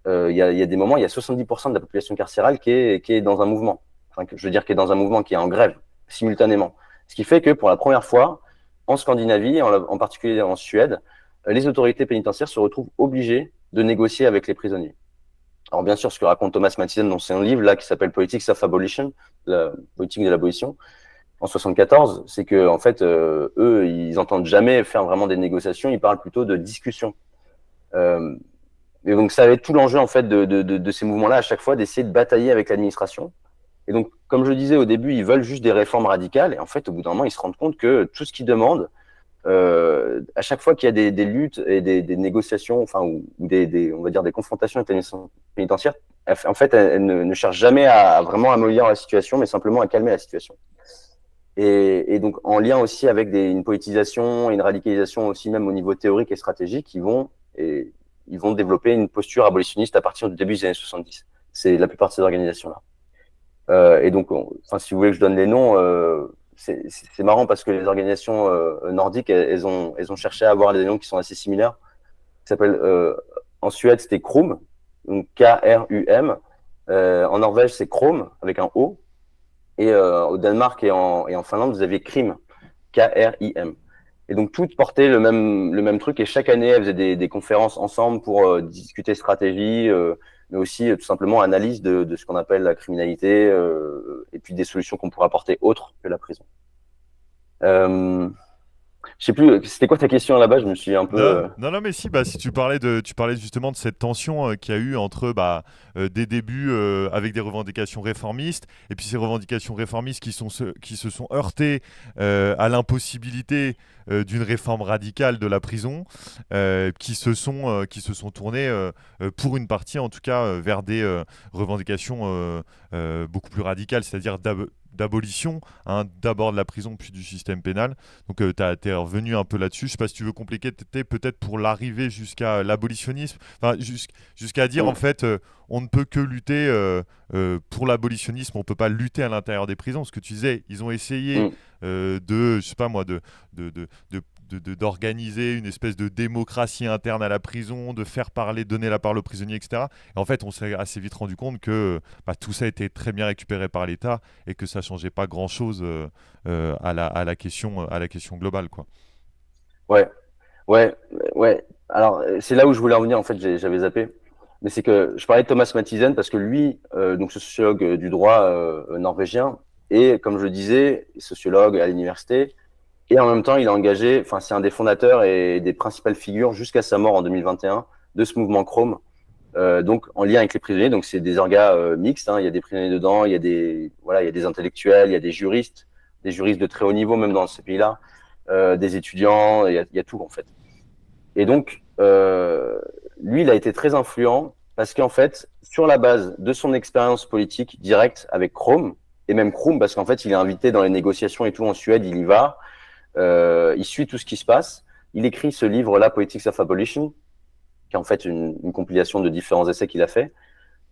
[SPEAKER 9] Il y a des moments, il y a 70% de la population carcérale qui est dans un mouvement. Enfin, je veux dire, qui est dans un mouvement, qui est en grève simultanément. Ce qui fait que pour la première fois, en Scandinavie, en particulier en Suède, les autorités pénitentiaires se retrouvent obligées de négocier avec les prisonniers. Alors bien sûr, ce que raconte Thomas Mathiesen dans son livre là qui s'appelle Politics of Abolition, la politique de l'abolition, en 74, c'est que en fait, eux, ils n'entendent jamais faire vraiment des négociations, ils parlent plutôt de discussions. Et donc ça va être tout l'enjeu en fait de ces mouvements-là à chaque fois d'essayer de batailler avec l'administration. Et donc, comme je le disais au début, ils veulent juste des réformes radicales. Et en fait, au bout d'un moment, ils se rendent compte que tout ce qu'ils demandent, à chaque fois qu'il y a des luttes et des négociations, enfin, ou on va dire des confrontations avec l'administration pénitentiaire, en fait, elles ne cherchent jamais à vraiment améliorer la situation, mais simplement à calmer la situation. Et donc, en lien aussi avec une politisation et une radicalisation aussi même au niveau théorique et stratégique, ils vont développer une posture abolitionniste à partir du début des années 70. C'est la plupart de ces organisations-là. Et donc, si vous voulez que je donne les noms, c'est marrant parce que les organisations nordiques, elles ont cherché à avoir des noms qui sont assez similaires. Ça s'appelle, en Suède, c'était KRUM, donc K-R-U-M. En Norvège, c'est KROM, avec un O. Et au Danemark et en Finlande, vous aviez KRIM, K-R-I-M. Et donc, toutes portaient le même truc. Et chaque année, elles faisaient des conférences ensemble pour discuter stratégie, mais aussi tout simplement analyse de ce qu'on appelle la criminalité et puis des solutions qu'on pourrait apporter autres que la prison. Je sais plus, c'était quoi ta question là-bas? Je me suis un peu.
[SPEAKER 8] Non, mais si, si tu parlais justement de cette tension qu'il y a eu entre des débuts avec des revendications réformistes, et puis ces revendications réformistes qui se sont heurtées à l'impossibilité d'une réforme radicale de la prison, qui se sont tournées pour une partie en tout cas vers des revendications beaucoup plus radicales, c'est-à-dire d'abolition, d'abord de la prison puis du système pénal. Donc tu es revenu un peu là-dessus. Je sais pas si tu veux compléter peut-être pour l'arrivée jusqu'à l'abolitionnisme, enfin, jusqu'à dire en fait on ne peut que lutter pour l'abolitionnisme, on peut pas lutter à l'intérieur des prisons. Ce que tu disais, ils ont essayé je sais pas moi, d'organiser une espèce de démocratie interne à la prison, de faire donner la parole aux prisonniers, etc. Et en fait, on s'est assez vite rendu compte que tout ça était très bien récupéré par l'État et que ça changeait pas grand-chose à la question globale, quoi.
[SPEAKER 9] Ouais. Alors, c'est là où je voulais en venir, en fait, j'avais zappé. Mais c'est que je parlais de Thomas Mathiesen parce que lui, donc ce sociologue du droit norvégien, et comme je le disais, sociologue à l'université, et en même temps, il a engagé, c'est un des fondateurs et des principales figures jusqu'à sa mort en 2021 de ce mouvement KROM, donc en lien avec les prisonniers. Donc c'est des orgas mixtes, il y a des prisonniers dedans, il y a des intellectuels, il y a des juristes de très haut niveau même dans ces pays-là, des étudiants, il y a tout en fait. Et donc lui, il a été très influent parce qu'en fait, sur la base de son expérience politique directe avec KROM, et même KRUM, parce qu'en fait, il est invité dans les négociations et tout en Suède, il y va, il suit tout ce qui se passe. Il écrit ce livre-là, Politics of Abolition, qui est en fait une compilation de différents essais qu'il a fait,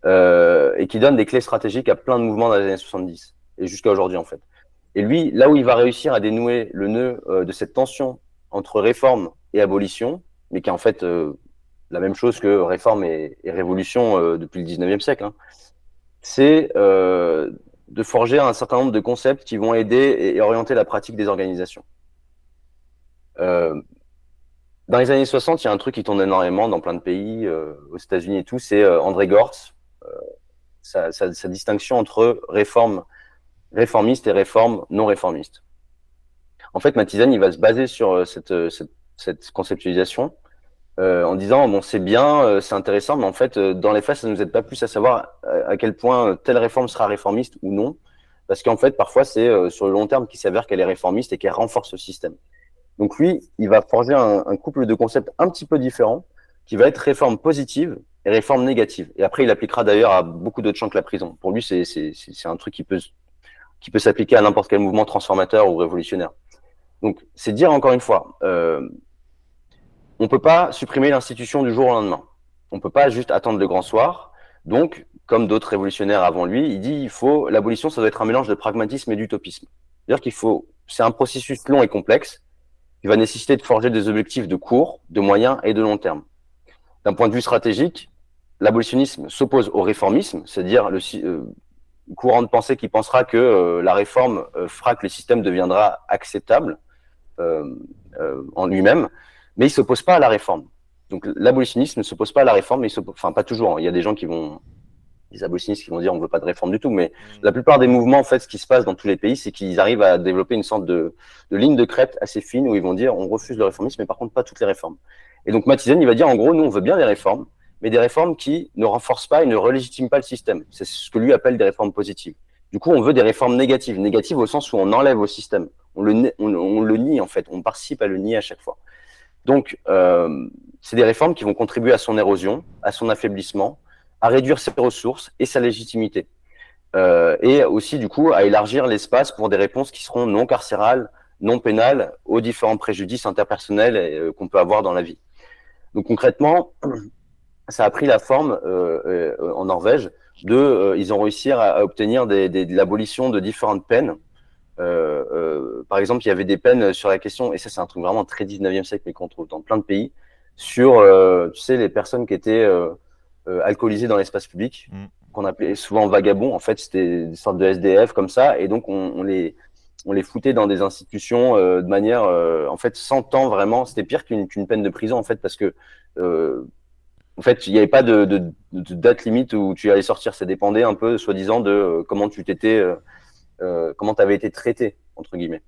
[SPEAKER 9] et qui donne des clés stratégiques à plein de mouvements dans les années 70, et jusqu'à aujourd'hui en fait. Et lui, là où il va réussir à dénouer le nœud de cette tension entre réforme et abolition, mais qui est en fait la même chose que réforme et révolution depuis le 19e siècle, c'est de forger un certain nombre de concepts qui vont aider et orienter la pratique des organisations. Dans les années 60, il y a un truc qui tourne énormément dans plein de pays, aux États-Unis et tout, c'est André Gortz, sa distinction entre réforme réformiste et réforme non réformiste. En fait, Mathiesen, il va se baser sur cette conceptualisation en disant bon, c'est bien, c'est intéressant, mais en fait, dans les faits, ça ne nous aide pas plus à savoir à quel point telle réforme sera réformiste ou non, parce qu'en fait, parfois, c'est sur le long terme qu'il s'avère qu'elle est réformiste et qu'elle renforce le système. Donc lui, il va forger un couple de concepts un petit peu différents, qui va être réforme positive et réforme négative. Et après, il appliquera d'ailleurs à beaucoup d'autres champs que la prison. Pour lui, c'est un truc qui peut s'appliquer à n'importe quel mouvement transformateur ou révolutionnaire. Donc, c'est dire encore une fois, on peut pas supprimer l'institution du jour au lendemain. On peut pas juste attendre le grand soir. Donc, comme d'autres révolutionnaires avant lui, il dit l'abolition, ça doit être un mélange de pragmatisme et d'utopisme. C'est-à-dire c'est un processus long et complexe qui va nécessiter de forger des objectifs de court, de moyen et de long terme. D'un point de vue stratégique, l'abolitionnisme s'oppose au réformisme, c'est-à-dire le courant de pensée qui pensera que la réforme fera que le système deviendra acceptable en lui-même, mais il ne s'oppose pas à la réforme. Donc l'abolitionnisme ne s'oppose pas à la réforme, mais enfin pas toujours, hein. Il y a des gens des abolitionnistes qui vont dire on ne veut pas de réforme du tout, mais la plupart des mouvements, en fait, ce qui se passe dans tous les pays, c'est qu'ils arrivent à développer une sorte de ligne de crête assez fine où ils vont dire on refuse le réformisme, mais par contre pas toutes les réformes. Et donc Mathisen, il va dire en gros, nous on veut bien des réformes, mais des réformes qui ne renforcent pas et ne relégitiment pas le système. C'est ce que lui appelle des réformes positives. Du coup, on veut des réformes négatives. Négatives au sens où on enlève au système. On le nie, en fait. On participe à le nier à chaque fois. Donc, c'est des réformes qui vont contribuer à son érosion, à son affaiblissement, à réduire ses ressources et sa légitimité. Et aussi, du coup, à élargir l'espace pour des réponses qui seront non carcérales, non pénales, aux différents préjudices interpersonnels qu'on peut avoir dans la vie. Donc, concrètement, ça a pris la forme en Norvège ils ont réussi à obtenir de l'abolition de différentes peines. Par exemple, il y avait des peines sur la question, et ça c'est un truc vraiment très 19e siècle, mais qu'on trouve dans plein de pays, sur tu sais, les personnes qui étaient alcoolisées dans l'espace public, qu'on appelait souvent vagabonds. En fait, c'était des sortes de SDF comme ça, et donc on les foutait dans des institutions de manière, en fait, sans temps vraiment. C'était pire qu'une peine de prison, en fait, parce que en fait, il n'y avait pas de date limite où tu allais sortir. Ça dépendait un peu, soi-disant, de comment comment tu avais été traité, entre guillemets.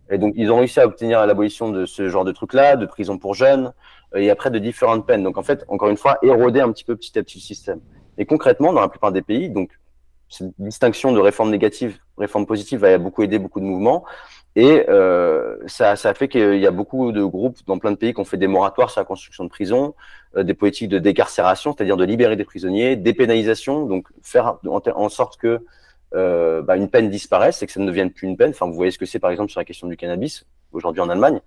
[SPEAKER 9] Et donc, ils ont réussi à obtenir l'abolition de ce genre de trucs-là, de prison pour jeunes, et après de différentes peines. Donc, en fait, encore une fois, éroder un petit peu petit à petit le système. Et concrètement, dans la plupart des pays, donc, cette distinction de réforme négative, réforme positive a beaucoup aidé beaucoup de mouvements. Et ça a fait qu'il y a beaucoup de groupes dans plein de pays qui ont fait des moratoires sur la construction de prisons, des politiques de décarcération, c'est-à-dire de libérer des prisonniers, dépénalisation, donc faire en sorte que une peine disparaisse et que ça ne devienne plus une peine. Enfin, vous voyez ce que c'est, par exemple, sur la question du cannabis, aujourd'hui en Allemagne.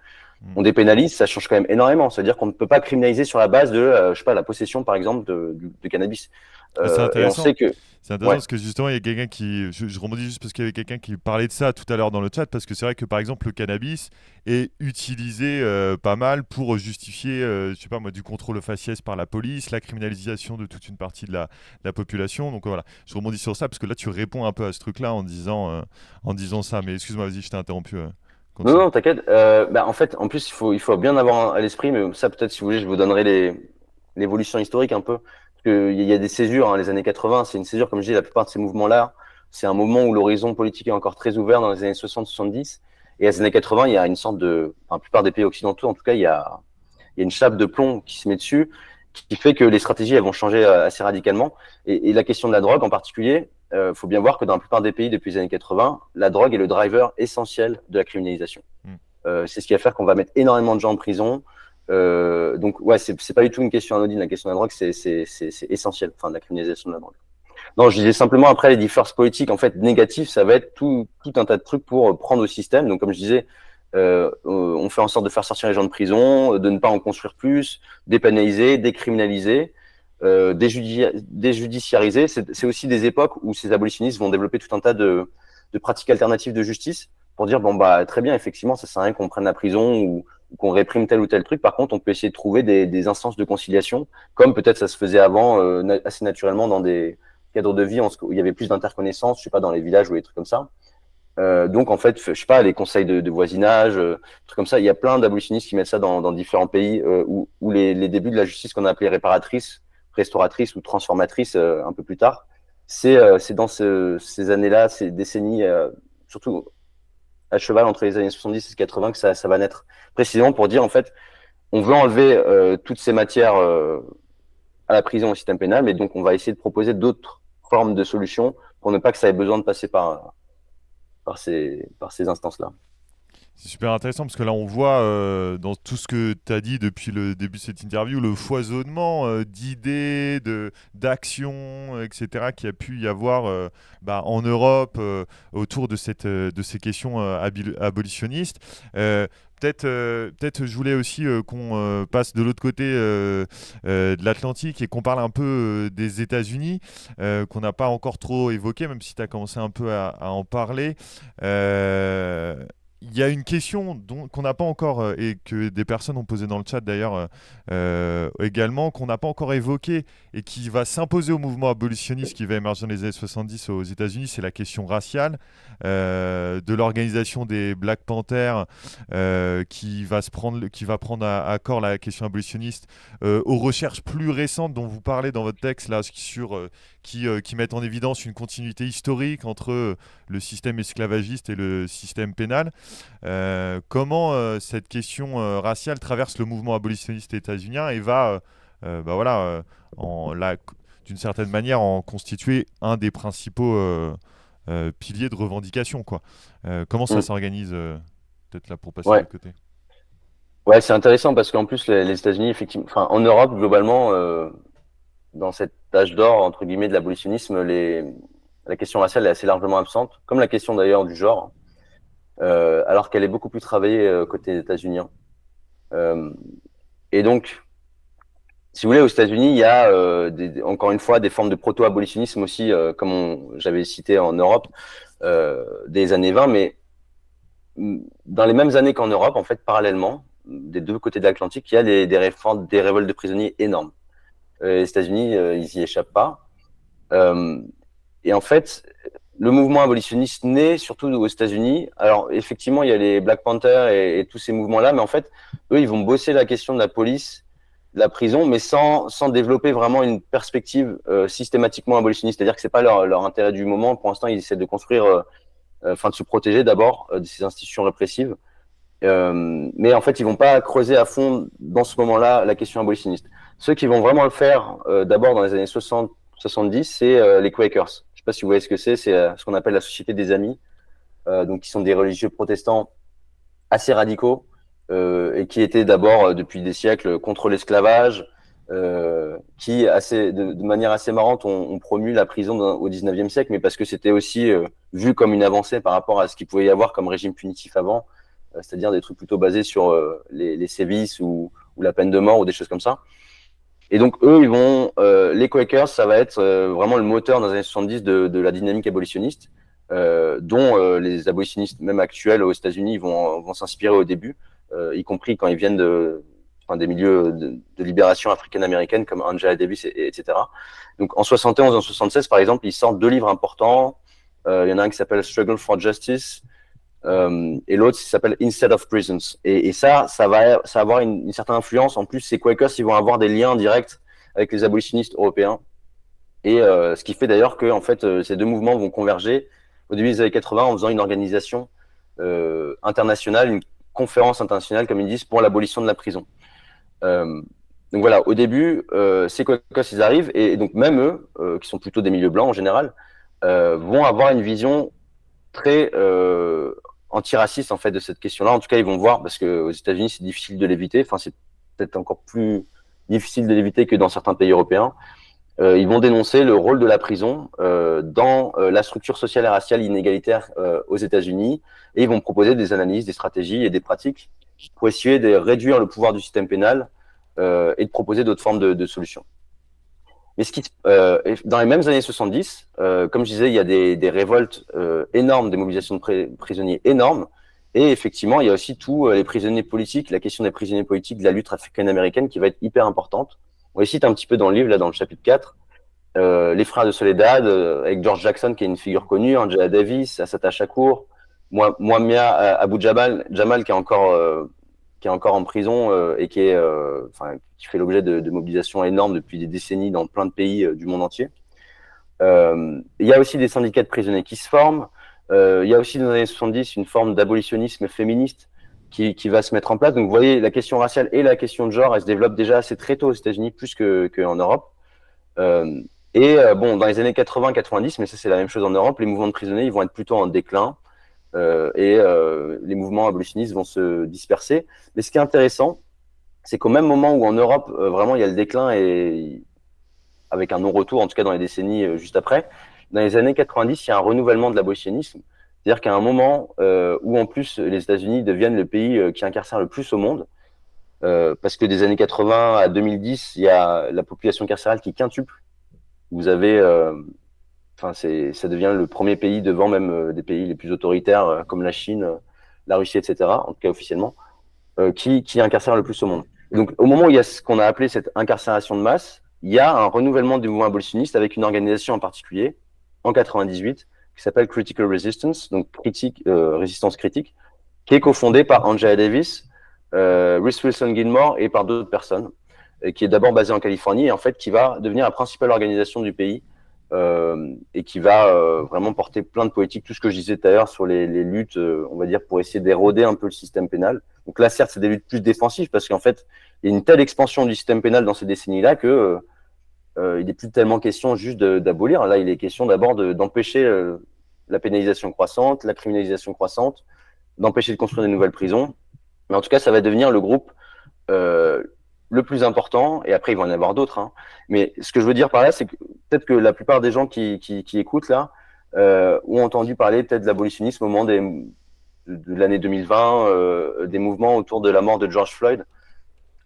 [SPEAKER 9] On dépénalise, ça change quand même énormément. C'est-à-dire qu'on ne peut pas criminaliser sur la base de, je sais pas, la possession, par exemple, de cannabis.
[SPEAKER 8] C'est intéressant.
[SPEAKER 9] Et on sait que...
[SPEAKER 8] C'est intéressant parce que justement, il y a quelqu'un qui. Je rebondis juste parce qu'il y avait quelqu'un qui parlait de ça tout à l'heure dans le chat, parce que c'est vrai que par exemple, le cannabis est utilisé pas mal pour justifier, je sais pas moi, du contrôle faciès par la police, la criminalisation de toute une partie de la population. Donc voilà, je rebondis sur ça parce que là, tu réponds un peu à ce truc-là en disant ça. Mais excuse-moi, vas-y, je t'ai interrompu.
[SPEAKER 9] Non, t'inquiète. En fait, en plus, il faut bien avoir à l'esprit, mais ça, peut-être, si vous voulez, je vous donnerai l'évolution historique un peu. Il y a des césures, hein, les années 80, c'est une césure, comme je dis, la plupart de ces mouvements-là, c'est un moment où l'horizon politique est encore très ouvert dans les années 60-70. Et à les années 80, il y a une sorte la plupart des pays occidentaux, en tout cas, il y a une chape de plomb qui se met dessus, qui fait que les stratégies, elles vont changer assez radicalement. Et la question de la drogue en particulier, faut bien voir que dans la plupart des pays depuis les années 80, la drogue est le driver essentiel de la criminalisation. C'est ce qui va faire qu'on va mettre énormément de gens en prison. Donc ouais, c'est pas du tout une question anodine. La question de la drogue, c'est essentiel, enfin, de la criminalisation de la drogue. Non, je disais simplement, après, les différences politiques, en fait, négatives, ça va être tout un tas de trucs pour prendre au système. Donc, comme je disais, on fait en sorte de faire sortir les gens de prison, de ne pas en construire plus, dépénaliser, décriminaliser, déjudiciariser. C'est aussi des époques où ces abolitionnistes vont développer tout un tas de pratiques alternatives de justice pour dire, bon, bah, très bien, effectivement, ça sert à rien qu'on prenne la prison ou qu'on réprime tel ou tel truc. Par contre, on peut essayer de trouver des instances de conciliation, comme peut-être ça se faisait avant assez naturellement dans des cadres de vie où il y avait plus d'interconnaissance, je sais pas, dans les villages ou des trucs comme ça. Donc, en fait, je sais pas, les conseils de voisinage, trucs comme ça. Il y a plein d'abolitionnistes qui mettent ça dans différents pays où les débuts de la justice qu'on a appelé réparatrice, restauratrice ou transformatrice un peu plus tard, c'est dans ces années-là, ces décennies, surtout à cheval entre les années 70 et 80 que ça va naître. Précisément pour dire, en fait, on veut enlever toutes ces matières à la prison, au système pénal, mais donc on va essayer de proposer d'autres formes de solutions pour ne pas que ça ait besoin de passer par ces instances-là.
[SPEAKER 8] C'est super intéressant parce que là, on voit dans tout ce que tu as dit depuis le début de cette interview, le foisonnement d'idées, d'actions, etc., qu'il y a pu y avoir en Europe autour de ces questions abolitionnistes. peut-être je voulais aussi qu'on passe de l'autre côté de l'Atlantique et qu'on parle un peu des États-Unis, qu'on n'a pas encore trop évoqué, même si tu as commencé un peu à en parler. Il y a une question qu'on n'a pas encore, et que des personnes ont posé dans le chat d'ailleurs également, qu'on n'a pas encore évoquée et qui va s'imposer au mouvement abolitionniste qui va émerger dans les années 70 aux États-Unis, c'est la question raciale, de l'organisation des Black Panthers qui va prendre à corps la question abolitionniste aux recherches plus récentes dont vous parlez dans votre texte là, qui mettent en évidence une continuité historique entre le système esclavagiste et le système pénal. Comment cette question raciale traverse le mouvement abolitionniste états-unien et va, d'une certaine manière, en constituer un des principaux piliers de revendication, quoi. Comment ça s'organise peut-être là pour passer de l'autre côté.
[SPEAKER 9] Ouais, c'est intéressant parce qu'en plus les États-Unis, effectivement, enfin en Europe globalement, dans cet âge d'or entre guillemets de l'abolitionnisme, la question raciale est assez largement absente, comme la question d'ailleurs du genre, alors qu'elle est beaucoup plus travaillée côté états-unien. Et donc, si vous voulez, aux États-Unis, il y a encore une fois des formes de proto-abolitionnisme aussi, comme j'avais cité en Europe, des années 20, mais dans les mêmes années qu'en Europe, en fait, parallèlement, des deux côtés de l'Atlantique, il y a des révoltes de prisonniers énormes. Les États-Unis, ils y échappent pas. Et en fait, le mouvement abolitionniste naît surtout aux États-Unis. Alors, effectivement, il y a les Black Panthers et tous ces mouvements-là, mais en fait, eux, ils vont bosser la question de la police, de la prison, mais sans développer vraiment une perspective systématiquement abolitionniste. C'est-à-dire que c'est pas leur intérêt du moment. Pour l'instant, ils essaient de construire, de se protéger d'abord de ces institutions répressives. Mais en fait, ils vont pas creuser à fond dans ce moment-là la question abolitionniste. Ceux qui vont vraiment le faire d'abord dans les années 60-70, c'est les Quakers. Je sais pas si vous voyez ce que c'est ce qu'on appelle la Société des Amis, donc qui sont des religieux protestants assez radicaux et qui étaient d'abord depuis des siècles contre l'esclavage, qui de manière assez marrante ont promu la prison au 19e siècle, mais parce que c'était aussi vu comme une avancée par rapport à ce qu'il pouvait y avoir comme régime punitif avant, c'est-à-dire des trucs plutôt basés sur les sévices ou la peine de mort ou des choses comme ça. Et donc, eux, les Quakers, ça va être vraiment le moteur dans les années 70 de la dynamique abolitionniste, dont les abolitionnistes, même actuels aux États-Unis, vont s'inspirer au début, y compris quand ils viennent des milieux de libération africaine-américaine comme Angela Davis, etc. Donc, en 71 et en 76, par exemple, ils sortent 2 livres importants. Il y en a un qui s'appelle Struggle for Justice, et l'autre qui s'appelle Instead of Prisons. Et ça va avoir une certaine influence. En plus, ces Quakers, ils vont avoir des liens directs avec les abolitionnistes européens. Et ce qui fait d'ailleurs que en fait, ces deux mouvements vont converger au début des années 80 en faisant une organisation internationale, une conférence internationale, comme ils disent, pour l'abolition de la prison. Donc voilà, au début, ces Quakers, ils arrivent, et donc même eux, qui sont plutôt des milieux blancs en général, vont avoir une vision très antiraciste en fait de cette question-là. En tout cas, ils vont voir, parce qu'aux États-Unis, c'est difficile de l'éviter. Enfin, c'est peut-être encore plus difficile de l'éviter que dans certains pays européens. Ils vont dénoncer le rôle de la prison dans la structure sociale et raciale inégalitaire aux États-Unis, et ils vont proposer des analyses, des stratégies et des pratiques pour essayer de réduire le pouvoir du système pénal et de proposer d'autres formes de solutions. Mais dans les mêmes années 70, comme je disais, il y a des révoltes énormes, des mobilisations de prisonniers énormes, et effectivement, il y a aussi tous les prisonniers politiques, la question des prisonniers politiques, de la lutte africaine-américaine qui va être hyper importante. On les cite un petit peu dans le livre, là, dans le chapitre 4. Les frères de Soledad, avec George Jackson, qui est une figure connue, Angela Davis, Assata Shakur, Mouamia Abu Jamal, qui est encore en prison et qui fait l'objet de mobilisations énormes depuis des décennies dans plein de pays du monde entier. Il y a aussi des syndicats de prisonniers qui se forment. Il y a aussi dans les années 70 une forme d'abolitionnisme féministe qui va se mettre en place. Donc vous voyez, la question raciale et la question de genre, elle se développe déjà assez très tôt aux États-Unis, plus qu'en Europe. Dans les années 80-90, mais ça c'est la même chose en Europe, les mouvements de prisonniers ils vont être plutôt en déclin. Les mouvements abolitionnistes vont se disperser. Mais ce qui est intéressant, c'est qu'au même moment où en Europe, vraiment, il y a le déclin et avec un non-retour, en tout cas dans les décennies juste après, dans les années 90, il y a un renouvellement de l'abolitionnisme C'est-à-dire qu'à un moment où en plus les États-Unis deviennent le pays qui incarcère le plus au monde, parce que des années 80 à 2010, il y a la population carcérale qui quintuple. Vous avez, ça devient le premier pays devant même des pays les plus autoritaires comme la Chine, la Russie, etc., en tout cas officiellement, qui incarcère le plus au monde. Et donc au moment où il y a ce qu'on a appelé cette incarcération de masse, il y a un renouvellement du mouvement abolitionniste avec une organisation en particulier, en 98, qui s'appelle Critical Resistance, donc résistance critique, qui est cofondée par Angela Davis, Ruth Wilson Gilmore et par d'autres personnes, et qui est d'abord basée en Californie et en fait qui va devenir la principale organisation du pays et qui va vraiment porter plein de politiques, tout ce que je disais tout à l'heure sur les luttes, on va dire, pour essayer d'éroder un peu le système pénal. Donc là, certes, c'est des luttes plus défensives parce qu'en fait, il y a une telle expansion du système pénal dans ces décennies-là que il n'est plus tellement question juste d'abolir. Là, il est question d'abord d'empêcher la pénalisation croissante, la criminalisation croissante, d'empêcher de construire des nouvelles prisons. Mais en tout cas, ça va devenir le groupe le plus important. Et après, il va y en avoir d'autres. Hein. Mais ce que je veux dire par là, c'est que peut-être que la plupart des gens qui écoutent là ont entendu parler peut-être de l'abolitionnisme au moment de l'année 2020, des mouvements autour de la mort de George Floyd.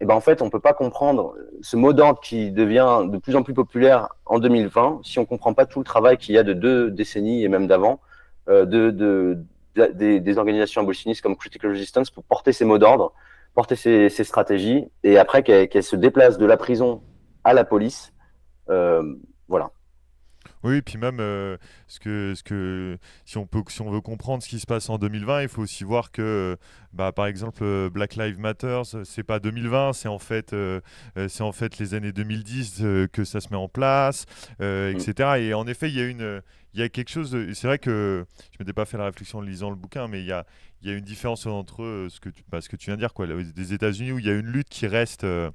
[SPEAKER 9] Et ben en fait, on peut pas comprendre ce mot d'ordre qui devient de plus en plus populaire en 2020 si on comprend pas tout le travail qu'il y a de 2 décennies et même d'avant des organisations abolitionnistes comme Critical Resistance pour porter ces mots d'ordre, porter ces stratégies et après qu'elles se déplacent de la prison à la police. Voilà.
[SPEAKER 8] Oui, puis même si on veut comprendre ce qui se passe en 2020, il faut aussi voir que, par exemple, Black Lives Matter, c'est pas 2020, c'est en fait les années 2010 que ça se met en place, etc. Et en effet, il y a quelque chose. C'est vrai que je m'étais pas fait la réflexion en lisant le bouquin, mais il y a une différence entre ce que tu viens de dire, quoi, des États-Unis où il y a une lutte qui reste un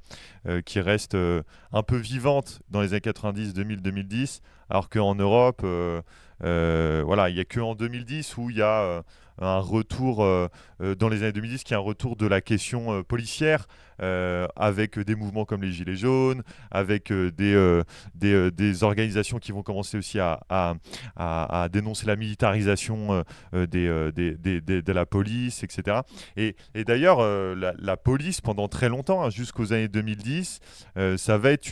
[SPEAKER 8] peu vivante dans les années 90, 2000, 2010, alors qu'en Europe, voilà, il n'y a qu'en 2010 où il y a un retour dans les années 2010 qui est un retour de la question policière avec des mouvements comme les Gilets jaunes, avec des organisations qui vont commencer aussi à dénoncer la militarisation de la police, etc. Et d'ailleurs, la police, pendant très longtemps, hein, jusqu'aux années 2010, ça va être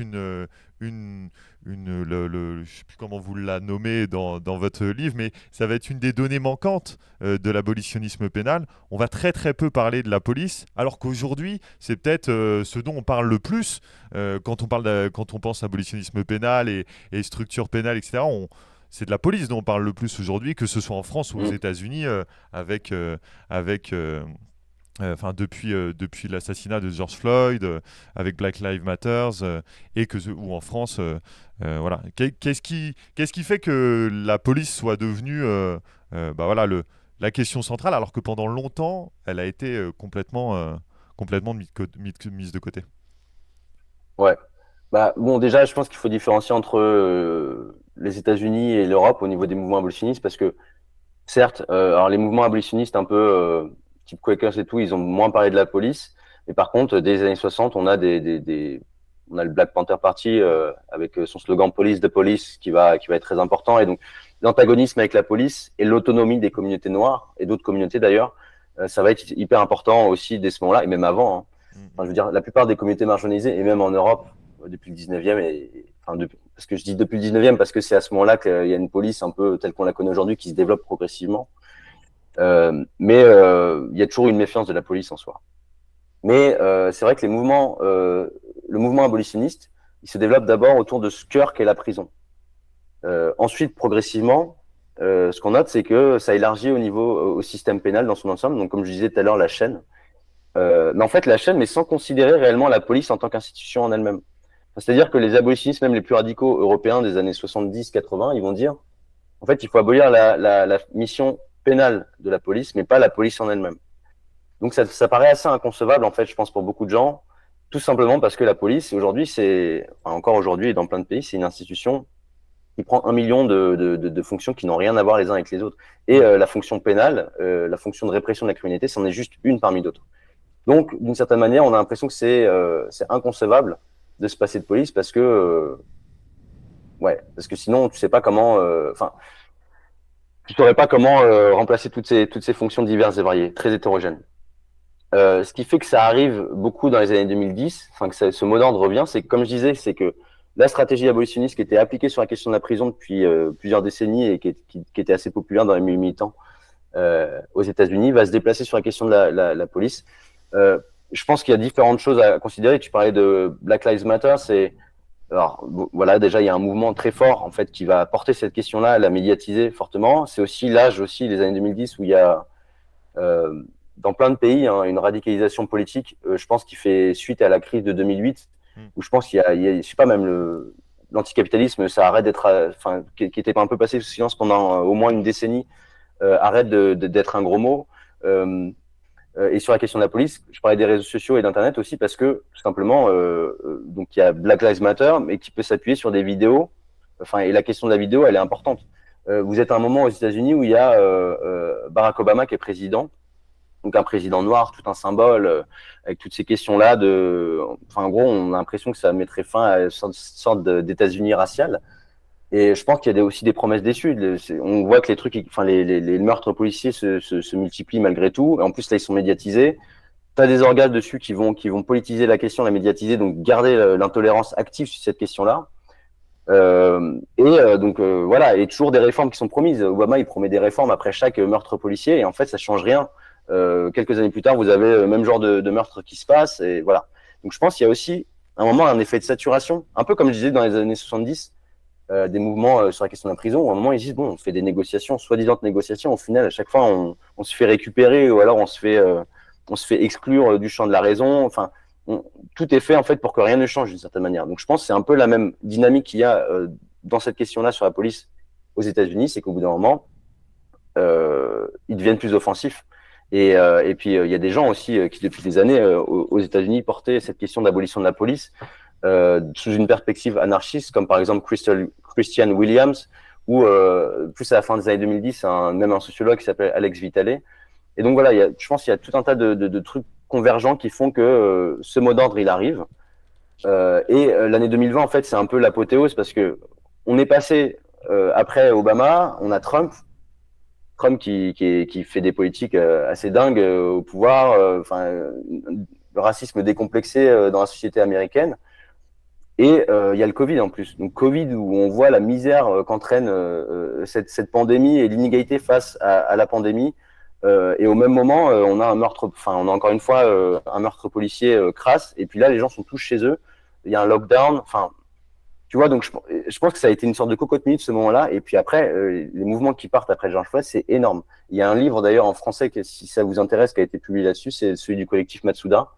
[SPEAKER 8] je ne sais plus comment vous la nommez dans votre livre, mais ça va être une des données manquantes de l'abolitionnisme pénal. On va très très peu parler de la police, alors qu'aujourd'hui, c'est peut-être ce dont on parle le plus quand on pense abolitionnisme pénal et structure pénale, etc. C'est de la police dont on parle le plus aujourd'hui, que ce soit en France ou aux États-Unis, depuis l'assassinat de George Floyd, avec Black Lives Matter, ou en France, voilà. Qu'est-ce qui fait que la police soit devenue, la question centrale, alors que pendant longtemps, elle a été complètement mise de côté.
[SPEAKER 9] Ouais. Bon, déjà, je pense qu'il faut différencier entre les États-Unis et l'Europe au niveau des mouvements abolitionnistes, parce que certes, alors les mouvements abolitionnistes un peu type Quakers et tout, ils ont moins parlé de la police. Mais par contre, dès les années 60, on a on a le Black Panther Party avec son slogan Police the Police qui va être très important. Et donc, l'antagonisme avec la police et l'autonomie des communautés noires et d'autres communautés d'ailleurs, ça va être hyper important aussi dès ce moment-là et même avant. Hein. Enfin, je veux dire, la plupart des communautés marginalisées et même en Europe depuis le 19e parce que je dis depuis le 19e parce que c'est à ce moment-là qu'il y a une police un peu telle qu'on la connaît aujourd'hui qui se développe progressivement. Mais il y a toujours une méfiance de la police en soi. Mais c'est vrai que le mouvement abolitionniste, il se développe d'abord autour de ce cœur qu'est la prison. Ensuite, progressivement, ce qu'on note, c'est que ça élargit au système pénal dans son ensemble. Donc, comme je disais tout à l'heure, la chaîne. Mais en fait, la chaîne, mais sans considérer réellement la police en tant qu'institution en elle-même. C'est-à-dire que les abolitionnistes, même les plus radicaux européens des années 70-80, ils vont dire, en fait, il faut abolir la mission pénale de la police, mais pas la police en elle-même. Donc ça paraît assez inconcevable, en fait, je pense, pour beaucoup de gens, tout simplement parce que la police, aujourd'hui, encore aujourd'hui et dans plein de pays, c'est une institution qui prend 1 million de fonctions qui n'ont rien à voir les uns avec les autres. Et la fonction pénale, la fonction de répression de la criminalité, c'en est juste une parmi d'autres. Donc, d'une certaine manière, on a l'impression que c'est inconcevable de se passer de police parce que sinon, tu sais pas comment... tu saurais pas comment remplacer toutes ces fonctions diverses et variées, très hétérogènes. Ce qui fait que ça arrive beaucoup dans les années 2010, enfin que ce mot d'ordre revient, c'est que, comme je disais, c'est que la stratégie abolitionniste qui était appliquée sur la question de la prison depuis plusieurs décennies et qui était assez populaire dans les milieux militants aux États-Unis va se déplacer sur la question de la police. Je pense qu'il y a différentes choses à considérer. Tu parlais de Black Lives Matter, alors voilà, déjà il y a un mouvement très fort en fait qui va porter cette question-là, la médiatiser fortement. C'est aussi l'âge aussi les années 2010 où il y a dans plein de pays une radicalisation politique. Je pense qu'il fait suite à la crise de 2008 où je pense qu'il y a je sais pas, même l'anticapitalisme, ça arrête d'être, enfin qui était un peu passé sous silence pendant au moins une décennie, arrête d'être un gros mot. Et sur la question de la police, je parlais des réseaux sociaux et d'internet aussi parce que tout simplement, donc il y a Black Lives Matter, mais qui peut s'appuyer sur des vidéos. Enfin, et la question de la vidéo, elle est importante. Vous êtes à un moment aux États-Unis où il y a Barack Obama qui est président, donc un président noir, tout un symbole, avec toutes ces questions-là enfin en gros, on a l'impression que ça mettrait fin à une sorte d'États-Unis racial. Et je pense qu'il y a aussi des promesses déçues. On voit que les trucs, enfin les meurtres policiers se multiplient malgré tout. Et en plus là, ils sont médiatisés. T'as des organes dessus qui vont politiser la question, la médiatiser, donc garder l'intolérance active sur cette question-là. Donc voilà, et toujours des réformes qui sont promises. Obama, il promet des réformes après chaque meurtre policier, et en fait, ça change rien. Quelques années plus tard, vous avez le même genre de meurtre qui se passe, et voilà. Donc je pense qu'il y a aussi à un moment un effet de saturation, un peu comme je disais dans les années 70. Des mouvements sur la question de la prison, où à un moment ils disent bon, on fait des négociations, soi-disant négociations, au final à chaque fois on se fait récupérer ou alors on se fait exclure du champ de la raison. Enfin, tout est fait en fait pour que rien ne change d'une certaine manière. Donc je pense que c'est un peu la même dynamique qu'il y a dans cette question-là sur la police aux États-Unis, c'est qu'au bout d'un moment ils deviennent plus offensifs. Et puis il y a des gens aussi qui depuis des années aux États-Unis portaient cette question d'abolition de la police. Sous une perspective anarchiste, comme par exemple Christian Williams, ou plus à la fin des années 2010, même un sociologue qui s'appelle Alex Vitale. Et donc voilà, je pense qu'il y a tout un tas de trucs convergents qui font que ce mot d'ordre, il arrive. L'année 2020, en fait, c'est un peu l'apothéose parce que on est passé, après Obama, on a Trump qui fait des politiques assez dingues au pouvoir, le racisme décomplexé dans la société américaine. Et il y a le Covid en plus. Donc Covid où on voit la misère qu'entraîne cette pandémie et l'inégalité face à la pandémie. Et au même moment, on a on a encore une fois un meurtre policier crasse. Et puis là, les gens sont tous chez eux. Il y a un lockdown. Enfin, tu vois, donc je pense que ça a été une sorte de cocotte minute ce moment-là. Et puis après, les mouvements qui partent après George Floyd, c'est énorme. Il y a un livre d'ailleurs en français, si ça vous intéresse, qui a été publié là-dessus, c'est celui du collectif Matsuda.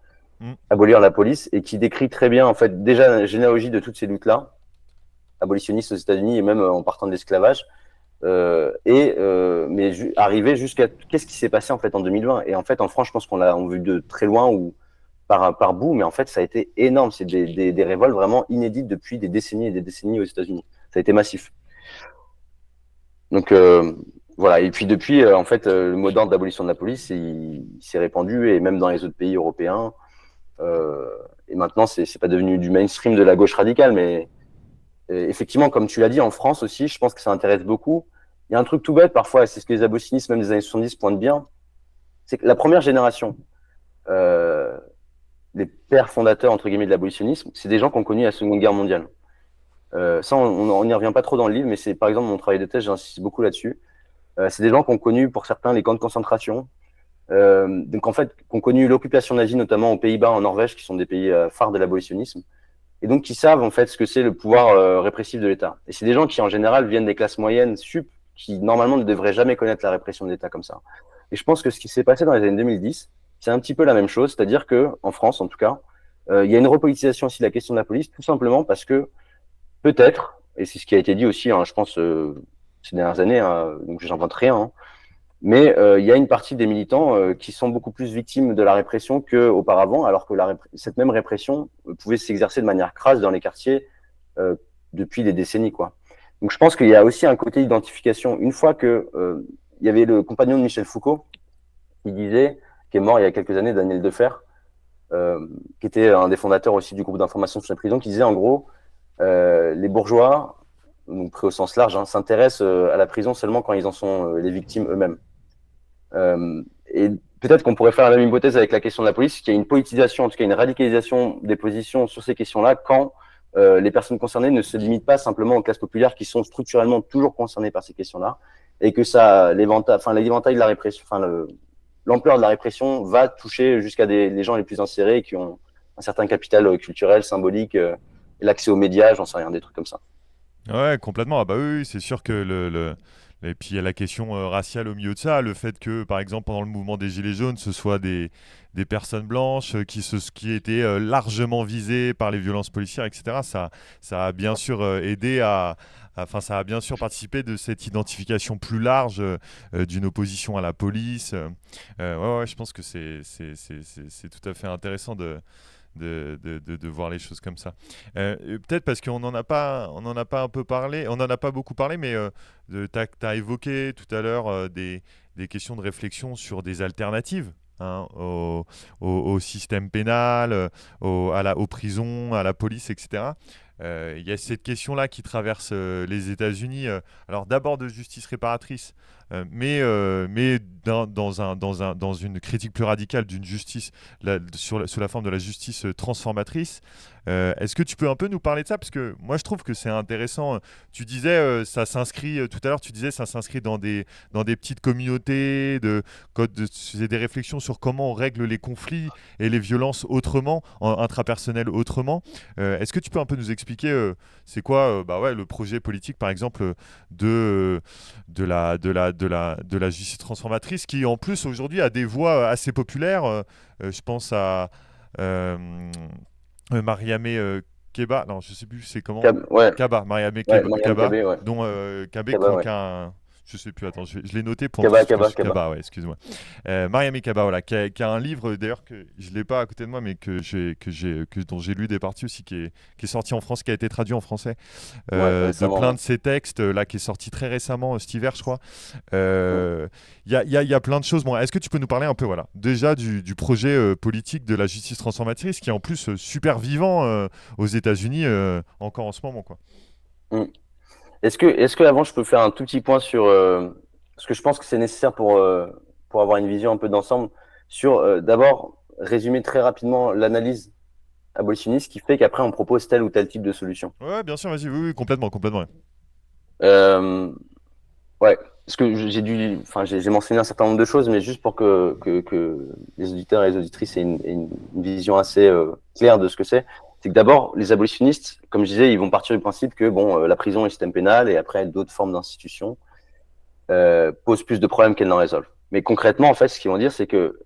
[SPEAKER 9] Abolir la police, et qui décrit très bien en fait déjà la généalogie de toutes ces luttes-là, abolitionnistes aux États-Unis et même en partant de l'esclavage, mais arriver jusqu'à qu'est-ce qui s'est passé en fait en 2020. Et en fait en France, je pense qu'on l'a vu de très loin ou par bout, mais en fait ça a été énorme. C'est des révoltes vraiment inédites depuis des décennies et des décennies aux États-Unis. Ça a été massif. Donc voilà, et puis depuis en fait le mot d'ordre d'abolition de la police il s'est répandu, et même dans les autres pays européens. Et maintenant, c'est pas devenu du mainstream de la gauche radicale, mais effectivement, comme tu l'as dit, en France aussi, je pense que ça intéresse beaucoup. Il y a un truc tout bête parfois, c'est ce que les abolitionnistes, même des années 70, pointent bien, c'est que la première génération, les pères fondateurs, entre guillemets, de l'abolitionnisme, c'est des gens qui ont connu la Seconde Guerre mondiale. Ça, on n'y revient pas trop dans le livre, mais c'est par exemple mon travail de thèse, j'insiste beaucoup là-dessus. C'est des gens qui ont connu, pour certains, les camps de concentration. Donc en fait, qui ont connu l'occupation nazie, notamment aux Pays-Bas, en Norvège, qui sont des pays phares de l'abolitionnisme, et donc qui savent en fait ce que c'est le pouvoir répressif de l'État. Et c'est des gens qui en général viennent des classes moyennes, sup, qui normalement ne devraient jamais connaître la répression de l'État comme ça. Et je pense que ce qui s'est passé dans les années 2010, c'est un petit peu la même chose, c'est-à-dire que en France, en tout cas, il y a une repolitisation aussi de la question de la police, tout simplement parce que peut-être, et c'est ce qui a été dit aussi, je pense, ces dernières années, donc j'invente rien, mais il y a une partie des militants qui sont beaucoup plus victimes de la répression qu'auparavant, alors que cette même répression pouvait s'exercer de manière crasse dans les quartiers depuis des décennies, quoi. Donc je pense qu'il y a aussi un côté identification. Une fois que il y avait le compagnon de Michel Foucault, qui est mort il y a quelques années, Daniel Defer, qui était un des fondateurs aussi du groupe d'information sur la prison, qui disait en gros, les bourgeois donc pris au sens large, hein, s'intéressent à la prison seulement quand ils en sont les victimes eux-mêmes. Et peut-être qu'on pourrait faire la même hypothèse avec la question de la police, qu'il y a une politisation, en tout cas une radicalisation des positions sur ces questions-là quand les personnes concernées ne se limitent pas simplement aux classes populaires qui sont structurellement toujours concernées par ces questions-là, et que ça, l'éventail de la répression, l'ampleur de la répression va toucher jusqu'à les gens les plus insérés qui ont un certain capital culturel, symbolique, l'accès aux médias, j'en sais rien, des trucs comme ça.
[SPEAKER 8] Ouais, complètement. Ah bah oui, c'est sûr que et puis il y a la question raciale au milieu de ça, le fait que par exemple pendant le mouvement des Gilets jaunes, ce soit des personnes blanches qui étaient largement visées par les violences policières, etc. Ça a bien sûr aidé enfin, ça a bien sûr participé de cette identification plus large d'une opposition à la police. Ouais, je pense que c'est tout à fait intéressant de voir les choses comme ça. Peut-être parce qu'on n'en a pas un peu parlé, on n'en a pas beaucoup parlé, mais tu as évoqué tout à l'heure des questions de réflexion sur des alternatives, hein, au système pénal, aux prisons, à la police, etc. Il y a cette question-là qui traverse les États-Unis. Alors d'abord de justice réparatrice, mais dans une critique plus radicale d'une justice sous la forme de la justice transformatrice. Est-ce que tu peux un peu nous parler de ça? Parce que moi, je trouve que c'est intéressant. Tu disais, ça s'inscrit, tout à l'heure, tu disais, ça s'inscrit dans des petites communautés, c'est des réflexions sur comment on règle les conflits et les violences autrement, intrapersonnelles autrement. Est-ce que tu peux un peu nous expliquer c'est quoi le projet politique, par exemple, de la justice transformatrice, qui en plus aujourd'hui a des voix assez populaires. Je pense à Mariamé Keba, non je sais plus c'est comment. Mariamé Keba,
[SPEAKER 9] ouais.
[SPEAKER 8] dont Kaba,
[SPEAKER 9] ouais.
[SPEAKER 8] Je sais plus, attends, je l'ai noté pour
[SPEAKER 9] Kaba,
[SPEAKER 8] ouais, excuse-moi. Mariamé Kaba, voilà, qui a un livre d'ailleurs que je l'ai pas à côté de moi, mais dont j'ai lu des parties aussi, qui est sorti en France, qui a été traduit en français, de plein de ces textes là, qui est sorti très récemment cet hiver, je crois. Il y a plein de choses. Bon, est-ce que tu peux nous parler un peu, voilà, déjà du projet politique de la justice transformatrice, qui est en plus super vivant aux États-Unis encore en ce moment, quoi.
[SPEAKER 9] Est-ce que avant je peux faire un tout petit point sur ce que je pense que c'est nécessaire pour avoir une vision un peu d'ensemble sur d'abord résumer très rapidement l'analyse abolitionniste qui fait qu'après on propose tel ou tel type de solution.
[SPEAKER 8] Ouais, bien sûr, vas-y, oui, complètement.
[SPEAKER 9] Ouais, parce que j'ai mentionné un certain nombre de choses, mais juste pour que les auditeurs et les auditrices aient une vision assez claire de ce que c'est que d'abord, les abolitionnistes, comme je disais, ils vont partir du principe que la prison et le système pénal, et après d'autres formes d'institutions, posent plus de problèmes qu'elles n'en résolvent. Mais concrètement, en fait, ce qu'ils vont dire, c'est que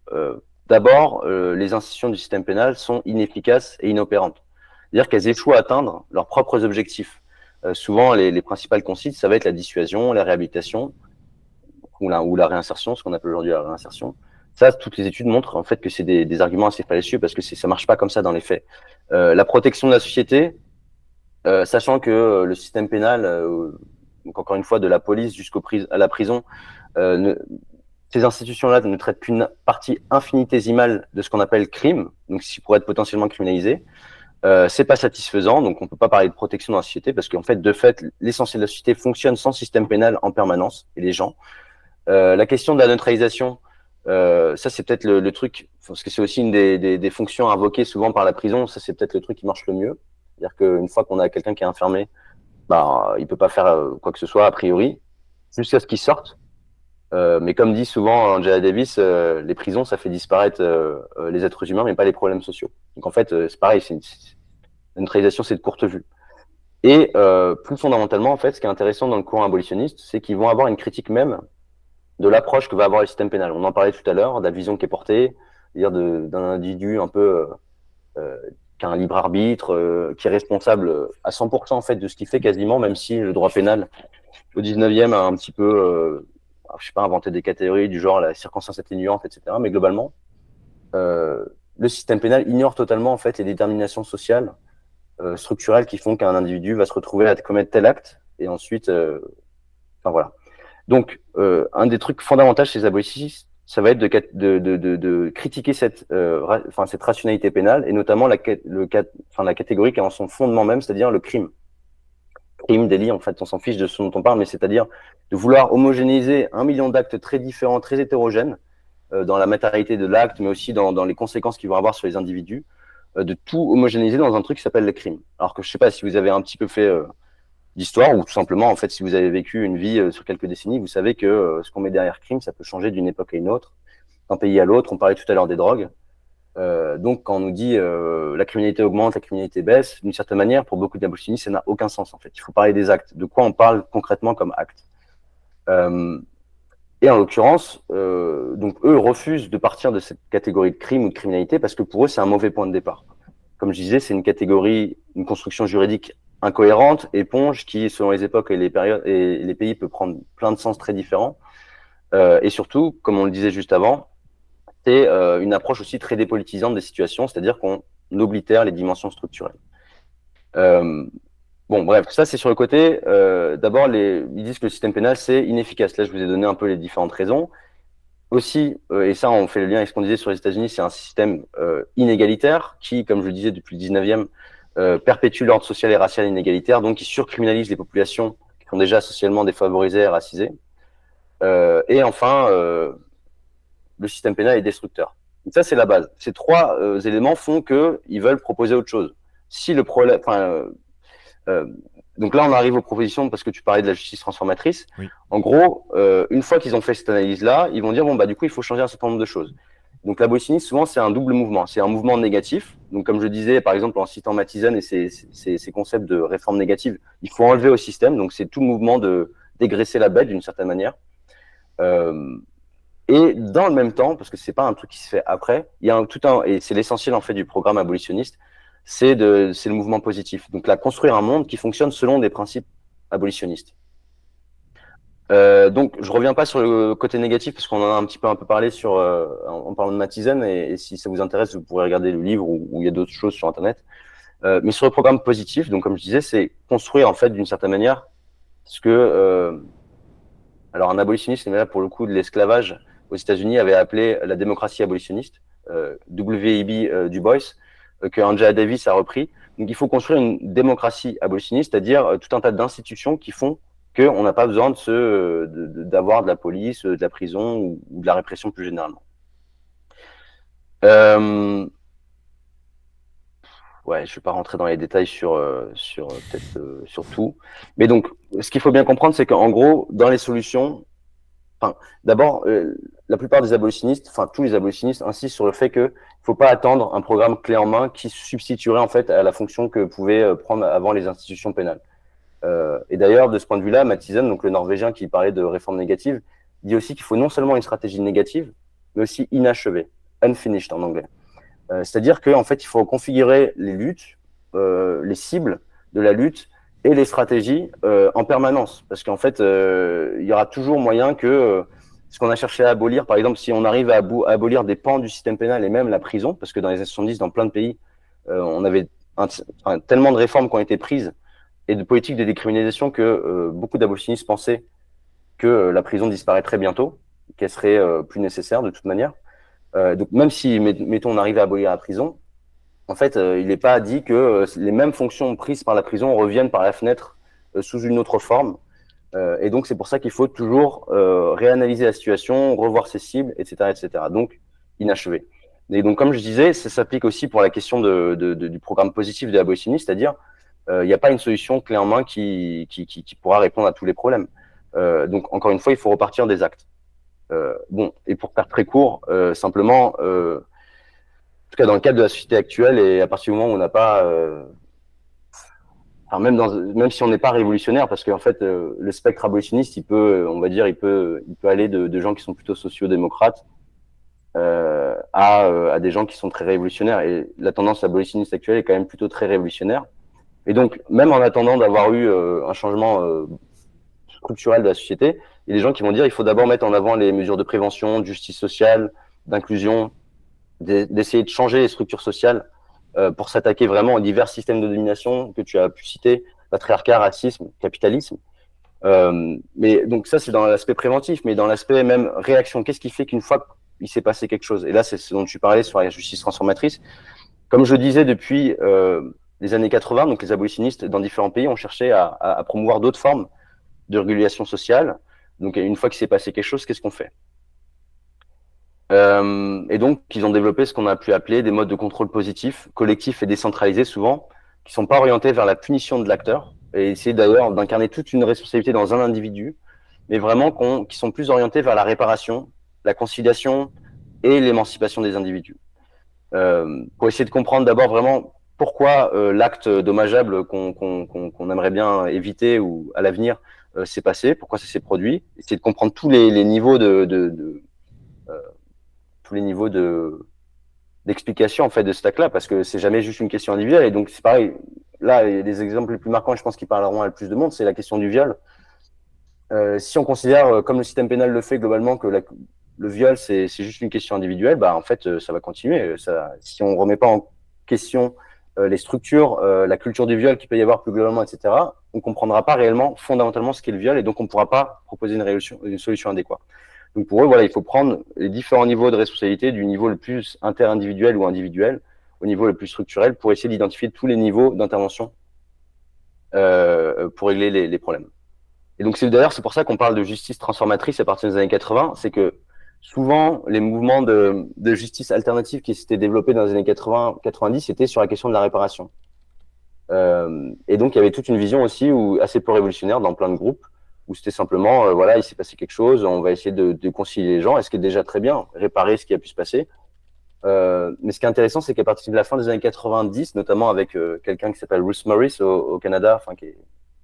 [SPEAKER 9] d'abord, les institutions du système pénal sont inefficaces et inopérantes. C'est-à-dire qu'elles échouent à atteindre leurs propres objectifs. Souvent, les principales qu'on cite, ça va être la dissuasion, la réhabilitation, ou la réinsertion, ce qu'on appelle aujourd'hui la réinsertion. Ça, toutes les études montrent en fait que c'est des arguments assez fallacieux parce que ça marche pas comme ça dans les faits. La protection de la société, sachant que le système pénal, donc encore une fois de la police à la prison, ces institutions-là ne traitent qu'une partie infinitésimale de ce qu'on appelle crime, donc ce qui pourrait être potentiellement criminalisé. C'est pas satisfaisant, donc on peut pas parler de protection dans la société parce qu'en fait, de fait, l'essentiel de la société fonctionne sans système pénal en permanence et les gens. La question de la neutralisation. Ça, c'est peut-être le truc, parce que c'est aussi une des fonctions invoquées souvent par la prison. Ça, c'est peut-être le truc qui marche le mieux. C'est-à-dire qu'une fois qu'on a quelqu'un qui est enfermé, il peut pas faire quoi que ce soit a priori, jusqu'à ce qu'il sorte. Mais comme dit souvent Angela Davis, les prisons, ça fait disparaître les êtres humains, mais pas les problèmes sociaux. Donc en fait, c'est pareil, la neutralisation, c'est de courte vue. Et plus fondamentalement, en fait, ce qui est intéressant dans le courant abolitionniste, c'est qu'ils vont avoir une critique même de l'approche que va avoir le système pénal. On en parlait tout à l'heure, de la vision qui est portée, c'est-à-dire d'un individu un peu qui a un libre arbitre, qui est responsable à 100% en fait de ce qu'il fait quasiment, même si le droit pénal au 19e a un petit peu, inventé des catégories du genre la circonstance atténuante, etc. Mais globalement, le système pénal ignore totalement en fait les déterminations sociales, structurelles qui font qu'un individu va se retrouver à commettre tel acte et ensuite, voilà. Donc, un des trucs fondamentaux chez les abolitionnistes, ça va être de critiquer cette rationalité pénale et notamment la catégorie qui est en son fondement même, c'est-à-dire le crime. crime, délit, en fait, on s'en fiche de ce dont on parle, mais c'est-à-dire de vouloir homogénéiser 1 million d'actes très différents, très hétérogènes, dans la matérialité de l'acte, mais aussi dans les conséquences qu'ils vont avoir sur les individus, de tout homogénéiser dans un truc qui s'appelle le crime. Alors que je ne sais pas si vous avez un petit peu fait d'histoire, ou tout simplement, en fait, si vous avez vécu une vie sur quelques décennies, vous savez que ce qu'on met derrière crime, ça peut changer d'une époque à une autre, d'un pays à l'autre. On parlait tout à l'heure des drogues. Donc, quand on nous dit la criminalité augmente, la criminalité baisse, d'une certaine manière, pour beaucoup d'abolitionnistes, ça n'a aucun sens, en fait. Il faut parler des actes. De quoi on parle concrètement comme acte et en l'occurrence, donc eux refusent de partir de cette catégorie de crime ou de criminalité parce que pour eux, c'est un mauvais point de départ. Comme je disais, c'est une catégorie, une construction juridique incohérente, éponge, qui, selon les époques et les périodes et les pays, peut prendre plein de sens très différents. Et surtout, comme on le disait juste avant, c'est une approche aussi très dépolitisante des situations, c'est-à-dire qu'on oblitère les dimensions structurelles. Bon, bref, ça c'est sur le côté. D'abord, ils disent que le système pénal c'est inefficace. Là, je vous ai donné un peu les différentes raisons. Aussi, et ça, on fait le lien avec ce qu'on disait sur les États-Unis, c'est un système inégalitaire qui, comme je le disais depuis le 19e, perpétue l'ordre social et racial inégalitaire, donc qui surcriminalise les populations qui sont déjà socialement défavorisées et racisées. Et enfin, le système pénal est destructeur. Donc ça, c'est la base. Ces trois éléments font qu'ils veulent proposer autre chose. Si le problème, donc là, on arrive aux propositions parce que tu parlais de la justice transformatrice.
[SPEAKER 8] Oui.
[SPEAKER 9] En gros, une fois qu'ils ont fait cette analyse-là, ils vont dire bon bah du coup, il faut changer un certain nombre de choses. Donc l'abolitionnisme, souvent, c'est un double mouvement. C'est un mouvement négatif. Donc comme je disais, par exemple, en citant Mathisen et ses concepts de réforme négative, il faut enlever au système. Donc c'est tout le mouvement de dégraisser la bête d'une certaine manière. Et dans le même temps, parce que c'est pas un truc qui se fait après, il y a et c'est l'essentiel en fait du programme abolitionniste, c'est le mouvement positif. Donc là, construire un monde qui fonctionne selon des principes abolitionnistes. Donc je reviens pas sur le côté négatif parce qu'on en a un peu parlé en parlant de Mathisen et si ça vous intéresse, vous pourrez regarder le livre où il y a d'autres choses sur Internet. Mais sur le programme positif, donc comme je disais, c'est construire en fait d'une certaine manière ce que alors un abolitionniste, mais là pour le coup de l'esclavage aux États-Unis avait appelé la démocratie abolitionniste, W.E.B. Du Bois, que Angela Davis a repris. Donc il faut construire une démocratie abolitionniste, c'est-à-dire tout un tas d'institutions qui font qu'on n'a pas besoin d'avoir de la police, de la prison ou de la répression plus généralement. Ouais, je ne vais pas rentrer dans les détails sur tout. Mais donc, ce qu'il faut bien comprendre, c'est qu'en gros, dans les solutions, d'abord, la plupart des abolitionnistes, tous les abolitionnistes insistent sur le fait qu'il ne faut pas attendre un programme clé en main qui substituerait en fait à la fonction que pouvaient prendre avant les institutions pénales. Et d'ailleurs, de ce point de vue-là, Mathisen, donc le Norvégien qui parlait de réforme négative, dit aussi qu'il faut non seulement une stratégie négative, mais aussi inachevée, unfinished en anglais. C'est-à-dire qu'en fait, il faut configurer les luttes, les cibles de la lutte et les stratégies en permanence. Parce qu'en fait, il y aura toujours moyen que ce qu'on a cherché à abolir, par exemple, si on arrive à abolir des pans du système pénal et même la prison, parce que dans les années 70, dans plein de pays, on avait tellement de réformes qui ont été prises et de politiques de décriminalisation que beaucoup d'abolitionnistes pensaient que la prison disparaîtrait bientôt, qu'elle serait plus nécessaire de toute manière. Donc même si, mettons, on arrive à abolir la prison, en fait, il n'est pas dit que les mêmes fonctions prises par la prison reviennent par la fenêtre sous une autre forme. Et donc, c'est pour ça qu'il faut toujours réanalyser la situation, revoir ses cibles, etc., etc. Donc, inachevé. Et donc, comme je disais, ça s'applique aussi pour la question du programme positif de l'abolitionnisme, c'est-à-dire il n'y a pas une solution clé en main qui pourra répondre à tous les problèmes. Donc, encore une fois, il faut repartir des actes. Bon, et pour faire très court, simplement, en tout cas dans le cadre de la société actuelle et à partir du moment où on n'a pas, même si on n'est pas révolutionnaire, parce qu'en fait le spectre abolitionniste, il peut aller de gens qui sont plutôt sociaux-démocrates à des gens qui sont très révolutionnaires. Et la tendance abolitionniste actuelle est quand même plutôt très révolutionnaire. Et donc, même en attendant d'avoir eu un changement structurel de la société, il y a des gens qui vont dire qu'il faut d'abord mettre en avant les mesures de prévention, de justice sociale, d'inclusion, d'essayer de changer les structures sociales pour s'attaquer vraiment aux divers systèmes de domination que tu as pu citer, patriarcat, racisme, capitalisme. Mais donc ça, c'est dans l'aspect préventif, mais dans l'aspect même réaction, qu'est-ce qui fait qu'une fois qu'il s'est passé quelque chose? Et là, c'est ce dont tu parlais sur la justice transformatrice. Comme je disais depuis les années 80, donc les abolitionnistes dans différents pays ont cherché à promouvoir d'autres formes de régulation sociale. Donc une fois qu'il s'est passé quelque chose, qu'est-ce qu'on fait? Et donc ils ont développé ce qu'on a pu appeler des modes de contrôle positifs, collectifs et décentralisés souvent, qui sont pas orientés vers la punition de l'acteur, et essayer d'ailleurs d'incarner toute une responsabilité dans un individu, mais vraiment qui sont plus orientés vers la réparation, la conciliation et l'émancipation des individus. Pour essayer de comprendre d'abord vraiment pourquoi l'acte dommageable qu'on aimerait bien éviter ou à l'avenir s'est passé, pourquoi ça s'est produit, essayer de comprendre tous les niveaux tous les niveaux d'explication en fait de cet acte-là, parce que c'est jamais juste une question individuelle. Et donc c'est pareil. Là, les exemples les plus marquants, je pense qu'ils parleront à le plus de monde, c'est la question du viol. Si on considère, comme le système pénal le fait globalement, que le viol c'est juste une question individuelle, bah en fait ça va continuer. Si on remet pas en question les structures, la culture du viol qu'il peut y avoir plus globalement, etc., on comprendra pas réellement, fondamentalement, ce qu'est le viol, et donc on pourra pas proposer une solution adéquate. Donc pour eux, voilà, il faut prendre les différents niveaux de responsabilité, du niveau le plus interindividuel ou individuel au niveau le plus structurel, pour essayer d'identifier tous les niveaux d'intervention pour régler les problèmes. Et donc d'ailleurs c'est pour ça qu'on parle de justice transformatrice à partir des années 80, c'est que souvent les mouvements de justice alternative qui s'étaient développés dans les années 80-90 c'était sur la question de la réparation. Et donc il y avait toute une vision aussi assez peu révolutionnaire dans plein de groupes, où c'était simplement, voilà, il s'est passé quelque chose, on va essayer de concilier les gens, et ce qui est déjà très bien, réparer ce qui a pu se passer. Mais ce qui est intéressant, c'est qu'à partir de la fin des années 90, notamment avec quelqu'un qui s'appelle Ruth Morris au Canada, enfin qui est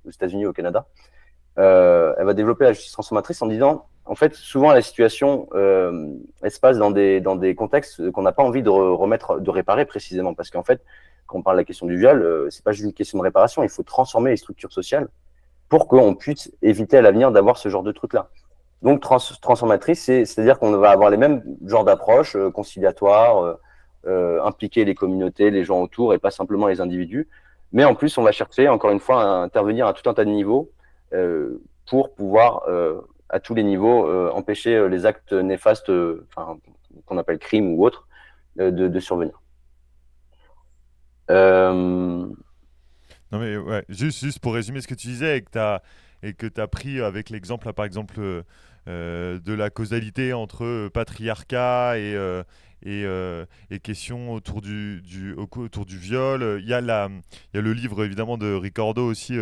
[SPEAKER 9] aux États-Unis, au Canada, elle va développer la justice transformatrice en disant, en fait, souvent la situation, elle se passe dans des contextes qu'on n'a pas envie de réparer précisément, parce qu'en fait, quand on parle de la question du viol, c'est pas juste une question de réparation, il faut transformer les structures sociales pour qu'on puisse éviter à l'avenir d'avoir ce genre de truc-là. Donc, transformatrice, c'est-à-dire qu'on va avoir les mêmes genres d'approches, conciliatoires, impliquer les communautés, les gens autour, et pas simplement les individus. Mais en plus, on va chercher, encore une fois, à intervenir à tout un tas de niveaux pour pouvoir, à tous les niveaux, empêcher les actes néfastes, qu'on appelle crimes ou autres, de survenir.
[SPEAKER 8] Non mais ouais, juste pour résumer ce que tu disais et que tu as pris avec l'exemple, par exemple, de la causalité entre patriarcat et questions autour du viol. Il y a le livre évidemment de Ricardo aussi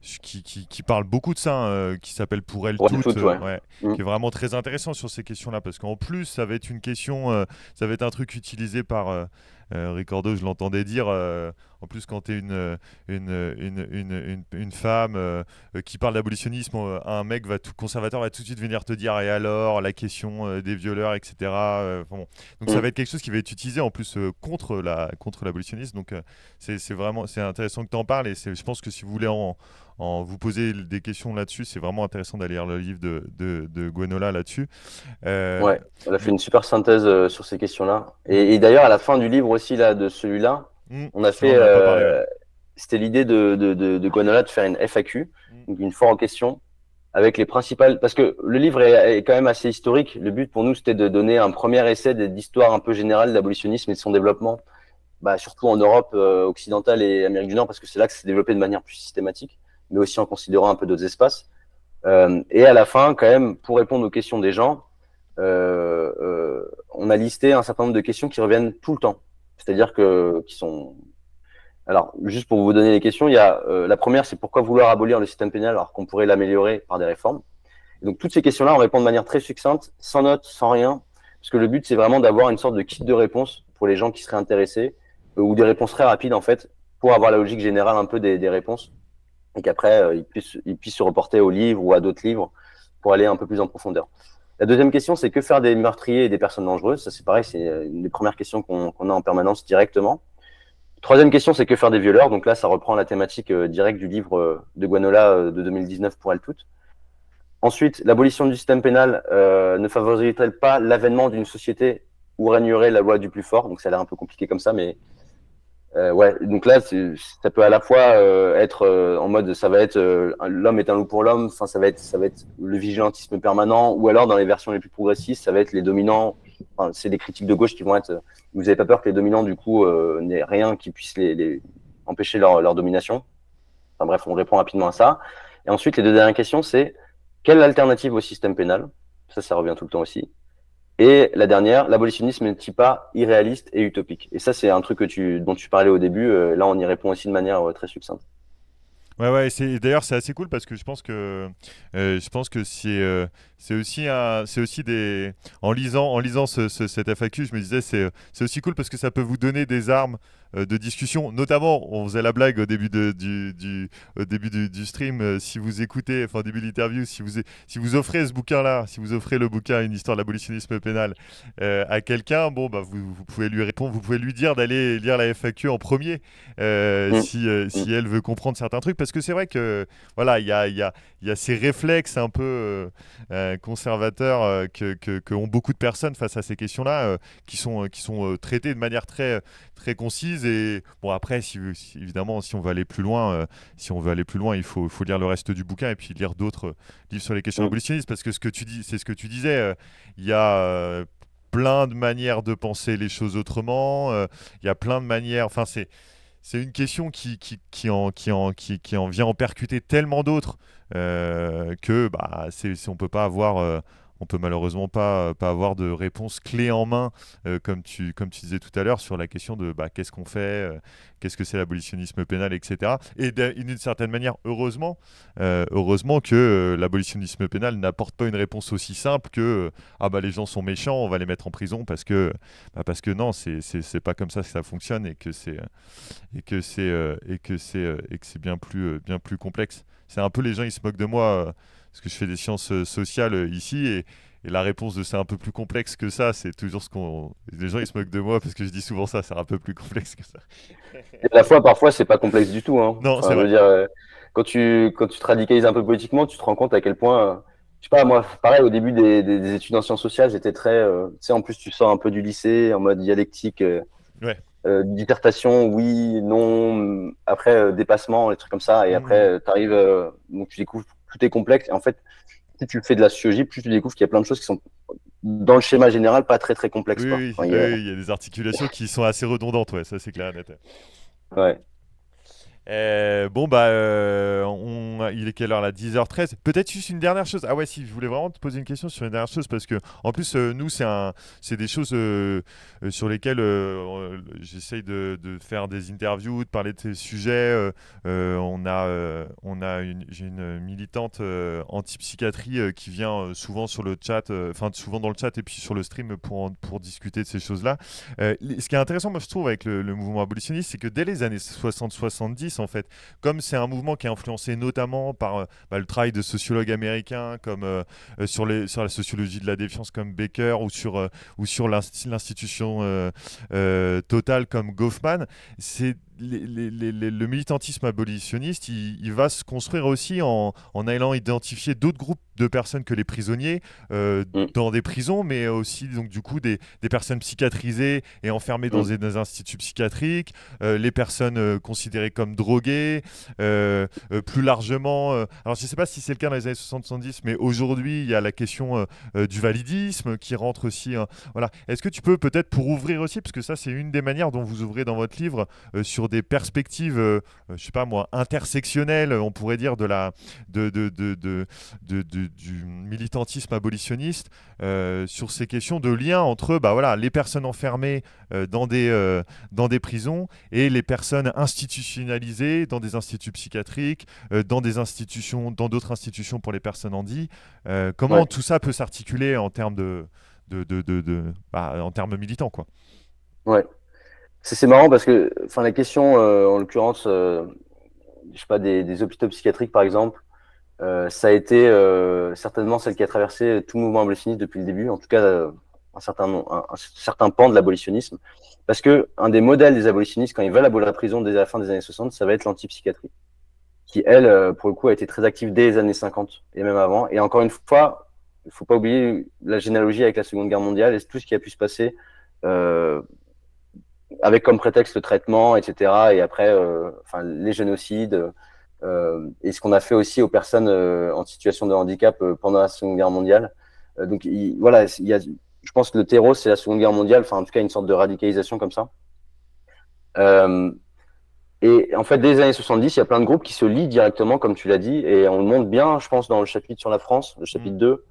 [SPEAKER 8] qui parle beaucoup de ça, qui s'appelle Pour elle toutes, qui est vraiment très intéressant sur ces questions-là, parce qu'en plus ça va être une question, ça va être un truc utilisé par Ricardo, je l'entendais dire, en plus quand tu es une femme qui parle d'abolitionnisme, un mec conservateur va tout de suite venir te dire, et alors, la question des violeurs, etc. Bon. Donc ça va être quelque chose qui va être utilisé en plus contre l'abolitionnisme. Donc c'est intéressant que tu en parles, et je pense que si vous voulez vous poser des questions là-dessus, c'est vraiment intéressant d'aller lire le livre de Gwenola là-dessus.
[SPEAKER 9] Ouais, elle a fait une super synthèse sur ces questions-là. Et d'ailleurs, à la fin du livre aussi, là, de celui-là, on a fait... C'était l'idée de Gwenola de faire une FAQ, donc une foire aux questions, avec les principales... Parce que le livre est quand même assez historique. Le but pour nous, c'était de donner un premier essai d'histoire un peu générale de l'abolitionnisme et de son développement, surtout en Europe occidentale et Amérique du Nord, parce que c'est là que c'est développé de manière plus systématique, mais aussi en considérant un peu d'autres espaces. Et à la fin, quand même, pour répondre aux questions des gens, on a listé un certain nombre de questions qui reviennent tout le temps. C'est-à-dire qui sont... Alors, juste pour vous donner les questions, il y a la première, c'est pourquoi vouloir abolir le système pénal alors qu'on pourrait l'améliorer par des réformes. Et donc, toutes ces questions-là, on répond de manière très succincte, sans notes, sans rien, parce que le but, c'est vraiment d'avoir une sorte de kit de réponses pour les gens qui seraient intéressés, ou des réponses très rapides, en fait, pour avoir la logique générale un peu des réponses, et qu'après, ils puissent se reporter au livre ou à d'autres livres pour aller un peu plus en profondeur. La deuxième question, c'est que faire des meurtriers et des personnes dangereuses? Ça, c'est pareil, c'est une des premières questions qu'on a en permanence directement. Troisième question, c'est que faire des violeurs? Donc là, ça reprend la thématique directe du livre de Gwenola de 2019, Pour elle toutes. Ensuite, l'abolition du système pénal ne favoriserait-elle pas l'avènement d'une société où régnerait la loi du plus fort? Donc ça a l'air un peu compliqué comme ça, mais ouais. Donc là, ça peut à la fois être en mode, ça va être l'homme est un loup pour l'homme. Enfin, ça va être le vigilantisme permanent, ou alors dans les versions les plus progressistes, ça va être les dominants. Enfin, c'est des critiques de gauche qui vont être. Vous n'avez pas peur que les dominants du coup n'aient rien qui puisse les empêcher leur domination. Enfin bref, on répond rapidement à ça. Et ensuite, les deux dernières questions, c'est quelle alternative au système pénal? Ça revient tout le temps aussi. Et la dernière, l'abolitionnisme n'est-il pas irréaliste et utopique? Et ça, c'est un truc dont tu parlais au début. Là, on y répond aussi de manière très succincte.
[SPEAKER 8] Ouais, d'ailleurs c'est assez cool parce que je pense que c'est aussi des en lisant cette FAQ, je me disais c'est aussi cool parce que ça peut vous donner des armes de discussion. Notamment, on faisait la blague au début du stream, si vous écoutez, enfin au début de l'interview, si vous offrez ce bouquin-là, si vous offrez le bouquin Une histoire de l'abolitionnisme pénal à quelqu'un, bon bah vous pouvez lui répondre, vous pouvez lui dire d'aller lire la FAQ en premier si elle veut comprendre certains trucs, parce que c'est vrai que voilà, il y a ces réflexes un peu conservateurs que ont beaucoup de personnes face à ces questions-là, qui sont traitées de manière très très concise. Et bon, après, évidemment, si on veut aller plus loin, il faut lire le reste du bouquin et puis lire d'autres livres sur les questions abolitionnistes, parce que c'est ce que tu disais, il y a plein de manières de penser les choses autrement, il y a plein de manières, enfin c'est une question qui en vient en percuter tellement d'autres que bah, on peut malheureusement pas avoir de réponse clé en main, comme tu disais tout à l'heure, sur la question de bah, qu'est-ce qu'on fait, qu'est-ce que c'est l'abolitionnisme pénal, etc. Et d'une certaine manière, heureusement que l'abolitionnisme pénal n'apporte pas une réponse aussi simple que ah bah les gens sont méchants, on va les mettre en prison parce que non, c'est pas comme ça que ça fonctionne, et que c'est bien plus complexe. C'est un peu, les gens ils se moquent de moi parce que je fais des sciences sociales ici, et la réponse de c'est un peu plus complexe que ça, c'est toujours les gens ils se moquent de moi parce que je dis souvent ça, c'est un peu plus complexe que ça.
[SPEAKER 9] Et à la fois, parfois, c'est pas complexe du tout, hein.
[SPEAKER 8] Non,
[SPEAKER 9] Enfin,
[SPEAKER 8] c'est
[SPEAKER 9] je veux
[SPEAKER 8] vrai.
[SPEAKER 9] dire, quand tu te radicalises un peu politiquement, tu te rends compte à quel point, je sais pas, moi, pareil, au début des études en sciences sociales, j'étais très, tu sais, en plus, tu sors un peu du lycée, en mode dialectique,
[SPEAKER 8] Ouais.
[SPEAKER 9] dissertation, oui, non, après, dépassement, les trucs comme ça, et après, t'arrives, donc tu découvres tout est complexe, et en fait, plus tu fais de la sociologie, plus tu découvres qu'il y a plein de choses qui sont, dans le schéma général, pas très, très complexes, quoi.
[SPEAKER 8] Oui,
[SPEAKER 9] Enfin,
[SPEAKER 8] il y a des articulations qui sont assez redondantes, ouais, ça c'est clair et net.
[SPEAKER 9] ouais.
[SPEAKER 8] Bon bah il est quelle heure là? 10h13. Peut-être juste une dernière chose. Ah ouais, si, je voulais vraiment te poser une question sur une dernière chose, parce que en plus nous c'est des choses sur lesquelles j'essaye de faire des interviews, de parler de ces sujets. J'ai une militante anti-psychiatrie qui vient souvent sur le chat, souvent dans le chat et puis sur le stream pour discuter de ces choses-là. Ce qui est intéressant, moi je trouve, avec le mouvement abolitionniste, c'est que dès les années 60-70, en fait, comme c'est un mouvement qui est influencé notamment par le travail de sociologues américains, comme sur la sociologie de la défiance comme Baker, ou sur l'institution totale comme Goffman, c'est le militantisme abolitionniste, il va se construire aussi en allant identifier d'autres groupes de personnes que les prisonniers dans des prisons, mais aussi donc du coup des personnes psychiatrisées et enfermées dans des instituts psychiatriques, les personnes considérées comme droguées, plus largement. Alors je ne sais pas si c'est le cas dans les années 70, mais aujourd'hui il y a la question du validisme qui rentre aussi. Voilà. Est-ce que tu peux peut-être, pour ouvrir aussi, parce que ça c'est une des manières dont vous ouvrez dans votre livre, sur des perspectives, je sais pas moi, intersectionnelles, on pourrait dire, du militantisme abolitionniste, sur ces questions de lien entre les personnes enfermées dans des prisons et les personnes institutionnalisées dans des instituts psychiatriques, dans d'autres institutions pour les personnes handies. Comment tout ça peut s'articuler en termes en termes militants, quoi.
[SPEAKER 9] Ouais. C'est marrant parce que, enfin, la question, en l'occurrence, je sais pas, des hôpitaux psychiatriques, par exemple, ça a été certainement celle qui a traversé tout le mouvement abolitionniste depuis le début, en tout cas un certain pan de l'abolitionnisme, parce que un des modèles des abolitionnistes, quand ils veulent abolir la prison dès la fin des années 60, ça va être l'antipsychiatrie, qui, elle, pour le coup, a été très active dès les années 50 et même avant. Et encore une fois, il faut pas oublier la généalogie avec la Seconde Guerre mondiale et tout ce qui a pu se passer avec comme prétexte le traitement, etc. Et après, les génocides, et ce qu'on a fait aussi aux personnes en situation de handicap pendant la Seconde Guerre mondiale. Donc, je pense que le terreau, c'est la Seconde Guerre mondiale, enfin, en tout cas, une sorte de radicalisation comme ça. Et en fait, dès les années 70, il y a plein de groupes qui se lient directement, comme tu l'as dit, et on le montre bien, je pense, dans le chapitre sur la France, le chapitre 2,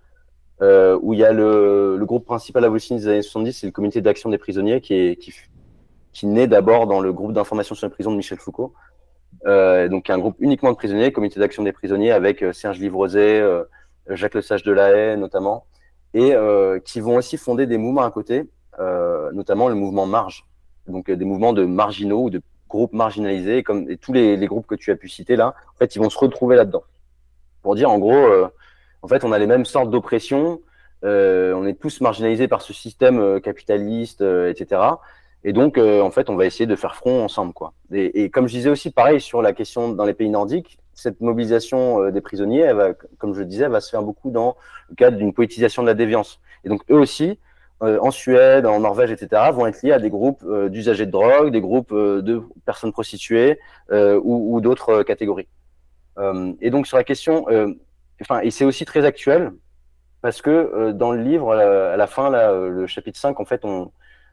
[SPEAKER 9] où il y a le groupe principal abolitionniste des années 70, c'est le comité d'action des prisonniers qui naît d'abord dans le groupe d'information sur les prisons de Michel Foucault. Donc, un groupe uniquement de prisonniers, comité d'action des prisonniers, avec Serge Livrozet, Jacques Lesage de La Haye, notamment, et qui vont aussi fonder des mouvements à côté, notamment le mouvement Marge, donc des mouvements de marginaux ou de groupes marginalisés, et tous les groupes que tu as pu citer là, en fait, ils vont se retrouver là-dedans. Pour dire, en gros, en fait, on a les mêmes sortes d'oppression, on est tous marginalisés par ce système capitaliste, etc. Et donc, en fait, on va essayer de faire front ensemble, quoi. Et comme je disais aussi, pareil, sur la question dans les pays nordiques, cette mobilisation des prisonniers, elle va, comme je le disais, elle va se faire beaucoup dans le cadre d'une politisation de la déviance. Et donc, eux aussi, en Suède, en Norvège, etc., vont être liés à des groupes d'usagers de drogue, des groupes de personnes prostituées ou d'autres catégories. Et donc, sur la question, et c'est aussi très actuel, parce que dans le livre, à la fin, là, le chapitre 5, en fait,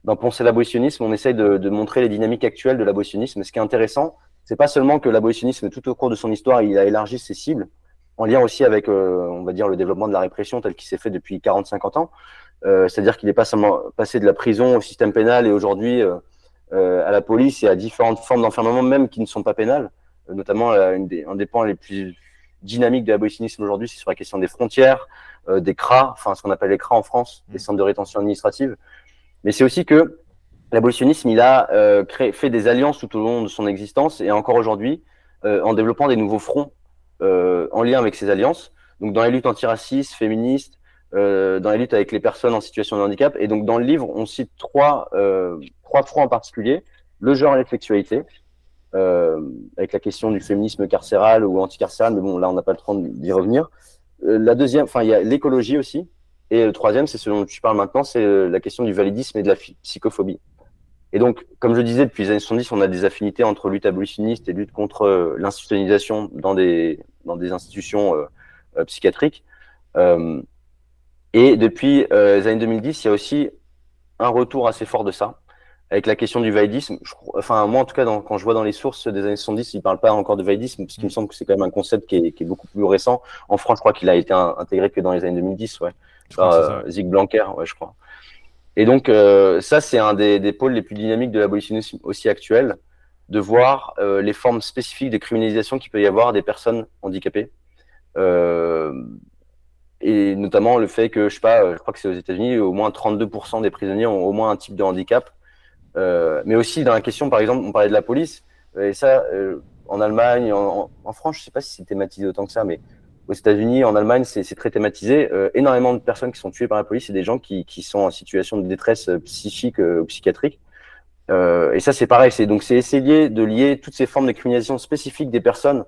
[SPEAKER 9] dans Penser l'abolitionnisme, on essaye de montrer les dynamiques actuelles de l'abolitionnisme. Ce qui est intéressant, c'est pas seulement que l'abolitionnisme, tout au cours de son histoire, il a élargi ses cibles, en lien aussi avec, on va dire, le développement de la répression tel qu'il s'est fait depuis 40-50 ans. C'est-à-dire qu'il n'est pas seulement passé de la prison au système pénal et aujourd'hui à la police et à différentes formes d'enfermement même qui ne sont pas pénales. Notamment, un des points les plus dynamiques de l'abolitionnisme aujourd'hui, c'est sur la question des frontières, des CRA, enfin ce qu'on appelle les CRA en France, les centres de rétention administrative. Mais c'est aussi que l'abolitionnisme, il a fait des alliances tout au long de son existence et encore aujourd'hui, en développant des nouveaux fronts en lien avec ces alliances. Donc dans les luttes antiracistes, féministes, dans les luttes avec les personnes en situation de handicap. Et donc dans le livre, on cite trois fronts en particulier: le genre et la sexualité, avec la question du féminisme carcéral ou anticarcéral, mais bon, là on n'a pas le temps d'y revenir. La deuxième, enfin il y a l'écologie aussi. Et le troisième, c'est ce dont tu parles maintenant, c'est la question du validisme et de la psychophobie. Et donc, comme je disais, depuis les années 70, on a des affinités entre lutte abolitionniste et lutte contre l'institutionnalisation dans des institutions psychiatriques. Et depuis les années 2010, il y a aussi un retour assez fort de ça, avec la question du validisme. Enfin, moi, en tout cas, quand je vois dans les sources des années 70, ils ne parlent pas encore de validisme, parce qu'il me semble que c'est quand même un concept qui est beaucoup plus récent. En France, je crois qu'il a été intégré que dans les années 2010, ouais. Zig Blanquer, ouais, je crois. Et donc, ça, c'est un des pôles les plus dynamiques de l'abolitionnisme aussi actuel, de voir les formes spécifiques de criminalisation qu'il peut y avoir des personnes handicapées. Et notamment le fait que, je crois que c'est aux États-Unis, au moins 32% des prisonniers ont au moins un type de handicap. Mais aussi dans la question, par exemple, on parlait de la police, et ça, en Allemagne, en France, je ne sais pas si c'est thématisé autant que ça, mais aux États-Unis, en Allemagne, c'est très thématisé. Énormément de personnes qui sont tuées par la police, c'est des gens qui sont en situation de détresse psychique ou psychiatrique. Et ça, c'est pareil. Donc, c'est essayer de lier toutes ces formes de criminalisation spécifiques des personnes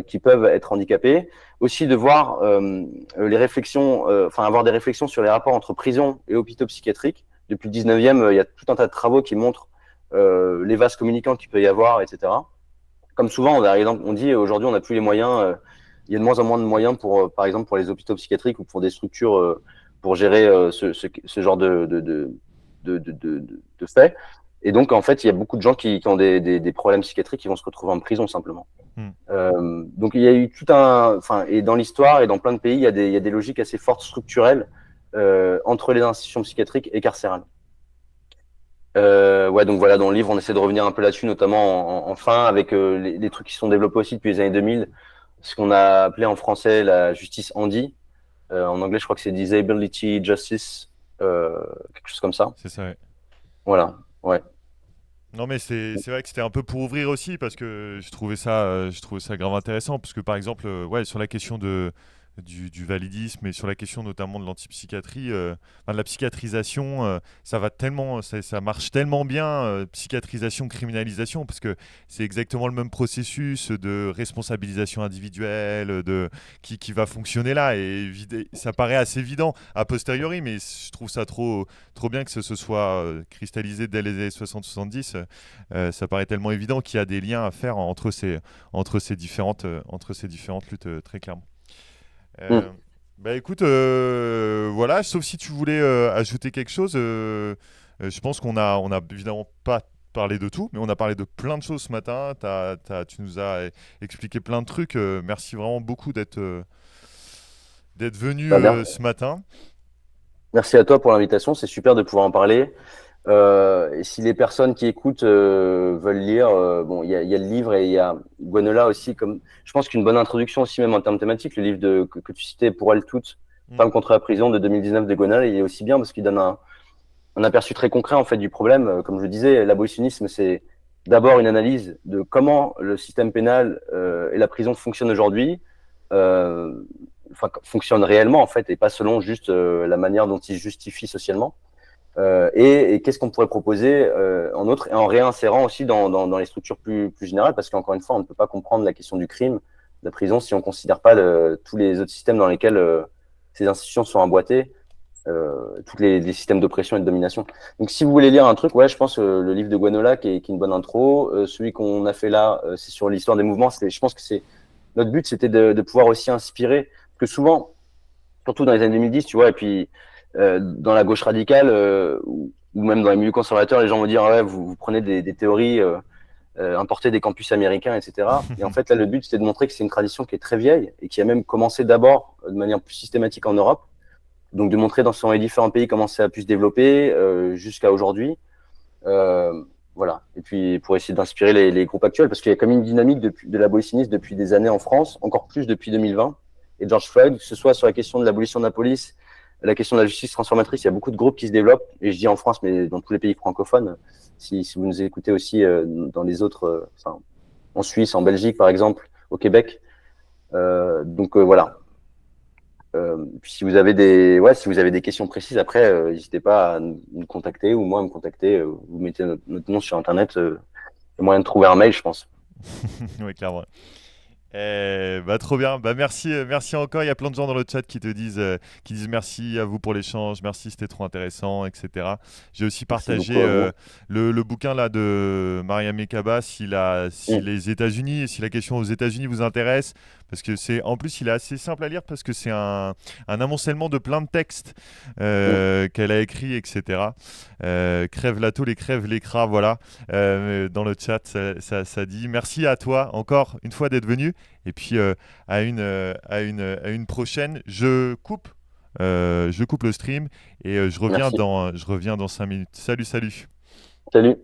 [SPEAKER 9] qui peuvent être handicapées. Aussi de voir les réflexions, avoir des réflexions sur les rapports entre prison et hôpitaux psychiatriques. Depuis le 19e, il y a tout un tas de travaux qui montrent les vases communicants qu'il peut y avoir, etc. Comme souvent, on dit aujourd'hui, on n'a plus les moyens. Il y a de moins en moins de moyens par exemple, pour les hôpitaux psychiatriques ou pour des structures pour gérer ce genre de faits. Et donc, en fait, il y a beaucoup de gens qui ont des problèmes psychiatriques qui vont se retrouver en prison simplement. Donc, il y a eu et dans l'histoire et dans plein de pays, il y a des logiques assez fortes structurelles entre les institutions psychiatriques et carcérales. Donc voilà, dans le livre, on essaie de revenir un peu là-dessus, notamment en fin, avec les trucs qui sont développés aussi depuis les années 2000, ce qu'on a appelé en français la justice handi. En anglais, je crois que c'est disability justice, quelque chose comme ça.
[SPEAKER 8] C'est ça, ouais.
[SPEAKER 9] Voilà, ouais.
[SPEAKER 8] Non, mais c'est vrai que c'était un peu pour ouvrir aussi, parce que je trouvais ça grave intéressant, parce que par exemple, sur la question du validisme et sur la question notamment de l'antipsychiatrie, de la psychiatrisation, ça marche tellement bien, psychiatrisation, criminalisation, parce que c'est exactement le même processus de responsabilisation individuelle qui va fonctionner là, et ça paraît assez évident a posteriori, mais je trouve ça trop bien que ce soit cristallisé dès les années 60-70. Ça paraît tellement évident qu'il y a des liens à faire entre ces différentes luttes, très clairement. Écoute, voilà, sauf si tu voulais ajouter quelque chose. Je pense qu'on a évidemment pas parler de tout, mais on a parlé de plein de choses ce matin. Tu nous as expliqué plein de trucs. Merci vraiment beaucoup d'être venu ce matin.
[SPEAKER 9] Merci à toi pour l'invitation. C'est super de pouvoir en parler. Et si les personnes qui écoutent veulent lire, il y a le livre et il y a Gwenola aussi. Je pense qu'une bonne introduction aussi, même en termes thématiques, le livre que tu citais, Pour elles toutes, Femmes contre la prison de 2019 de Gwenola, il est aussi bien parce qu'il donne un aperçu très concret en fait du problème. Comme je le disais, l'abolitionnisme, c'est d'abord une analyse de comment le système pénal et la prison fonctionnent aujourd'hui, fonctionnent réellement en fait, et pas selon juste la manière dont ils justifient socialement. Et qu'est-ce qu'on pourrait proposer en autre, et en réinsérant aussi dans les structures plus générales, parce qu'encore une fois, on ne peut pas comprendre la question du crime, de la prison, si on ne considère pas tous les autres systèmes dans lesquels ces institutions sont emboîtées, tous les systèmes d'oppression et de domination. Donc si vous voulez lire un truc, je pense le livre de Gwenola qui est une bonne intro. Celui qu'on a fait là, c'est sur l'histoire des mouvements. Je pense que notre but, c'était de pouvoir aussi inspirer, parce que souvent, surtout dans les années 2010, tu vois, et puis dans la gauche radicale ou même dans les milieux conservateurs, les gens vont dire vous prenez des théories importées des campus américains, etc. Et en fait, là, le but, c'était de montrer que c'est une tradition qui est très vieille et qui a même commencé d'abord de manière plus systématique en Europe. Donc, de montrer dans les différents pays comment ça a pu se développer jusqu'à aujourd'hui. Voilà. Et puis, pour essayer d'inspirer les groupes actuels, parce qu'il y a comme une dynamique de l'abolitionnisme depuis des années en France, encore plus depuis 2020. Et George Floyd, que ce soit sur la question de l'abolition de la police, la question de la justice transformatrice, il y a beaucoup de groupes qui se développent, et je dis en France, mais dans tous les pays francophones, si vous nous écoutez aussi dans les autres, en Suisse, en Belgique par exemple, au Québec. Donc voilà. Puis si vous avez des questions précises, après, n'hésitez pas à nous contacter, ou moi à me contacter. Vous mettez notre nom sur Internet, il y a moyen de trouver un mail, je pense.
[SPEAKER 8] Oui, clairement. Trop bien, merci encore. Il y a plein de gens dans le chat qui disent merci à vous pour l'échange, merci, c'était trop intéressant, etc. J'ai aussi partagé le bouquin là de Mariam Mekaba, si les États-Unis, si la question aux États-Unis vous intéresse, parce que en plus il est assez simple à lire, parce que c'est un amoncellement de plein de textes qu'elle a écrit, etc. Crève la tôle et crève l'écras, voilà. Dans le chat, ça dit merci à toi encore une fois d'être venu. Et puis à une prochaine. Je coupe le stream et je reviens dans 5 minutes. Salut.
[SPEAKER 9] Salut.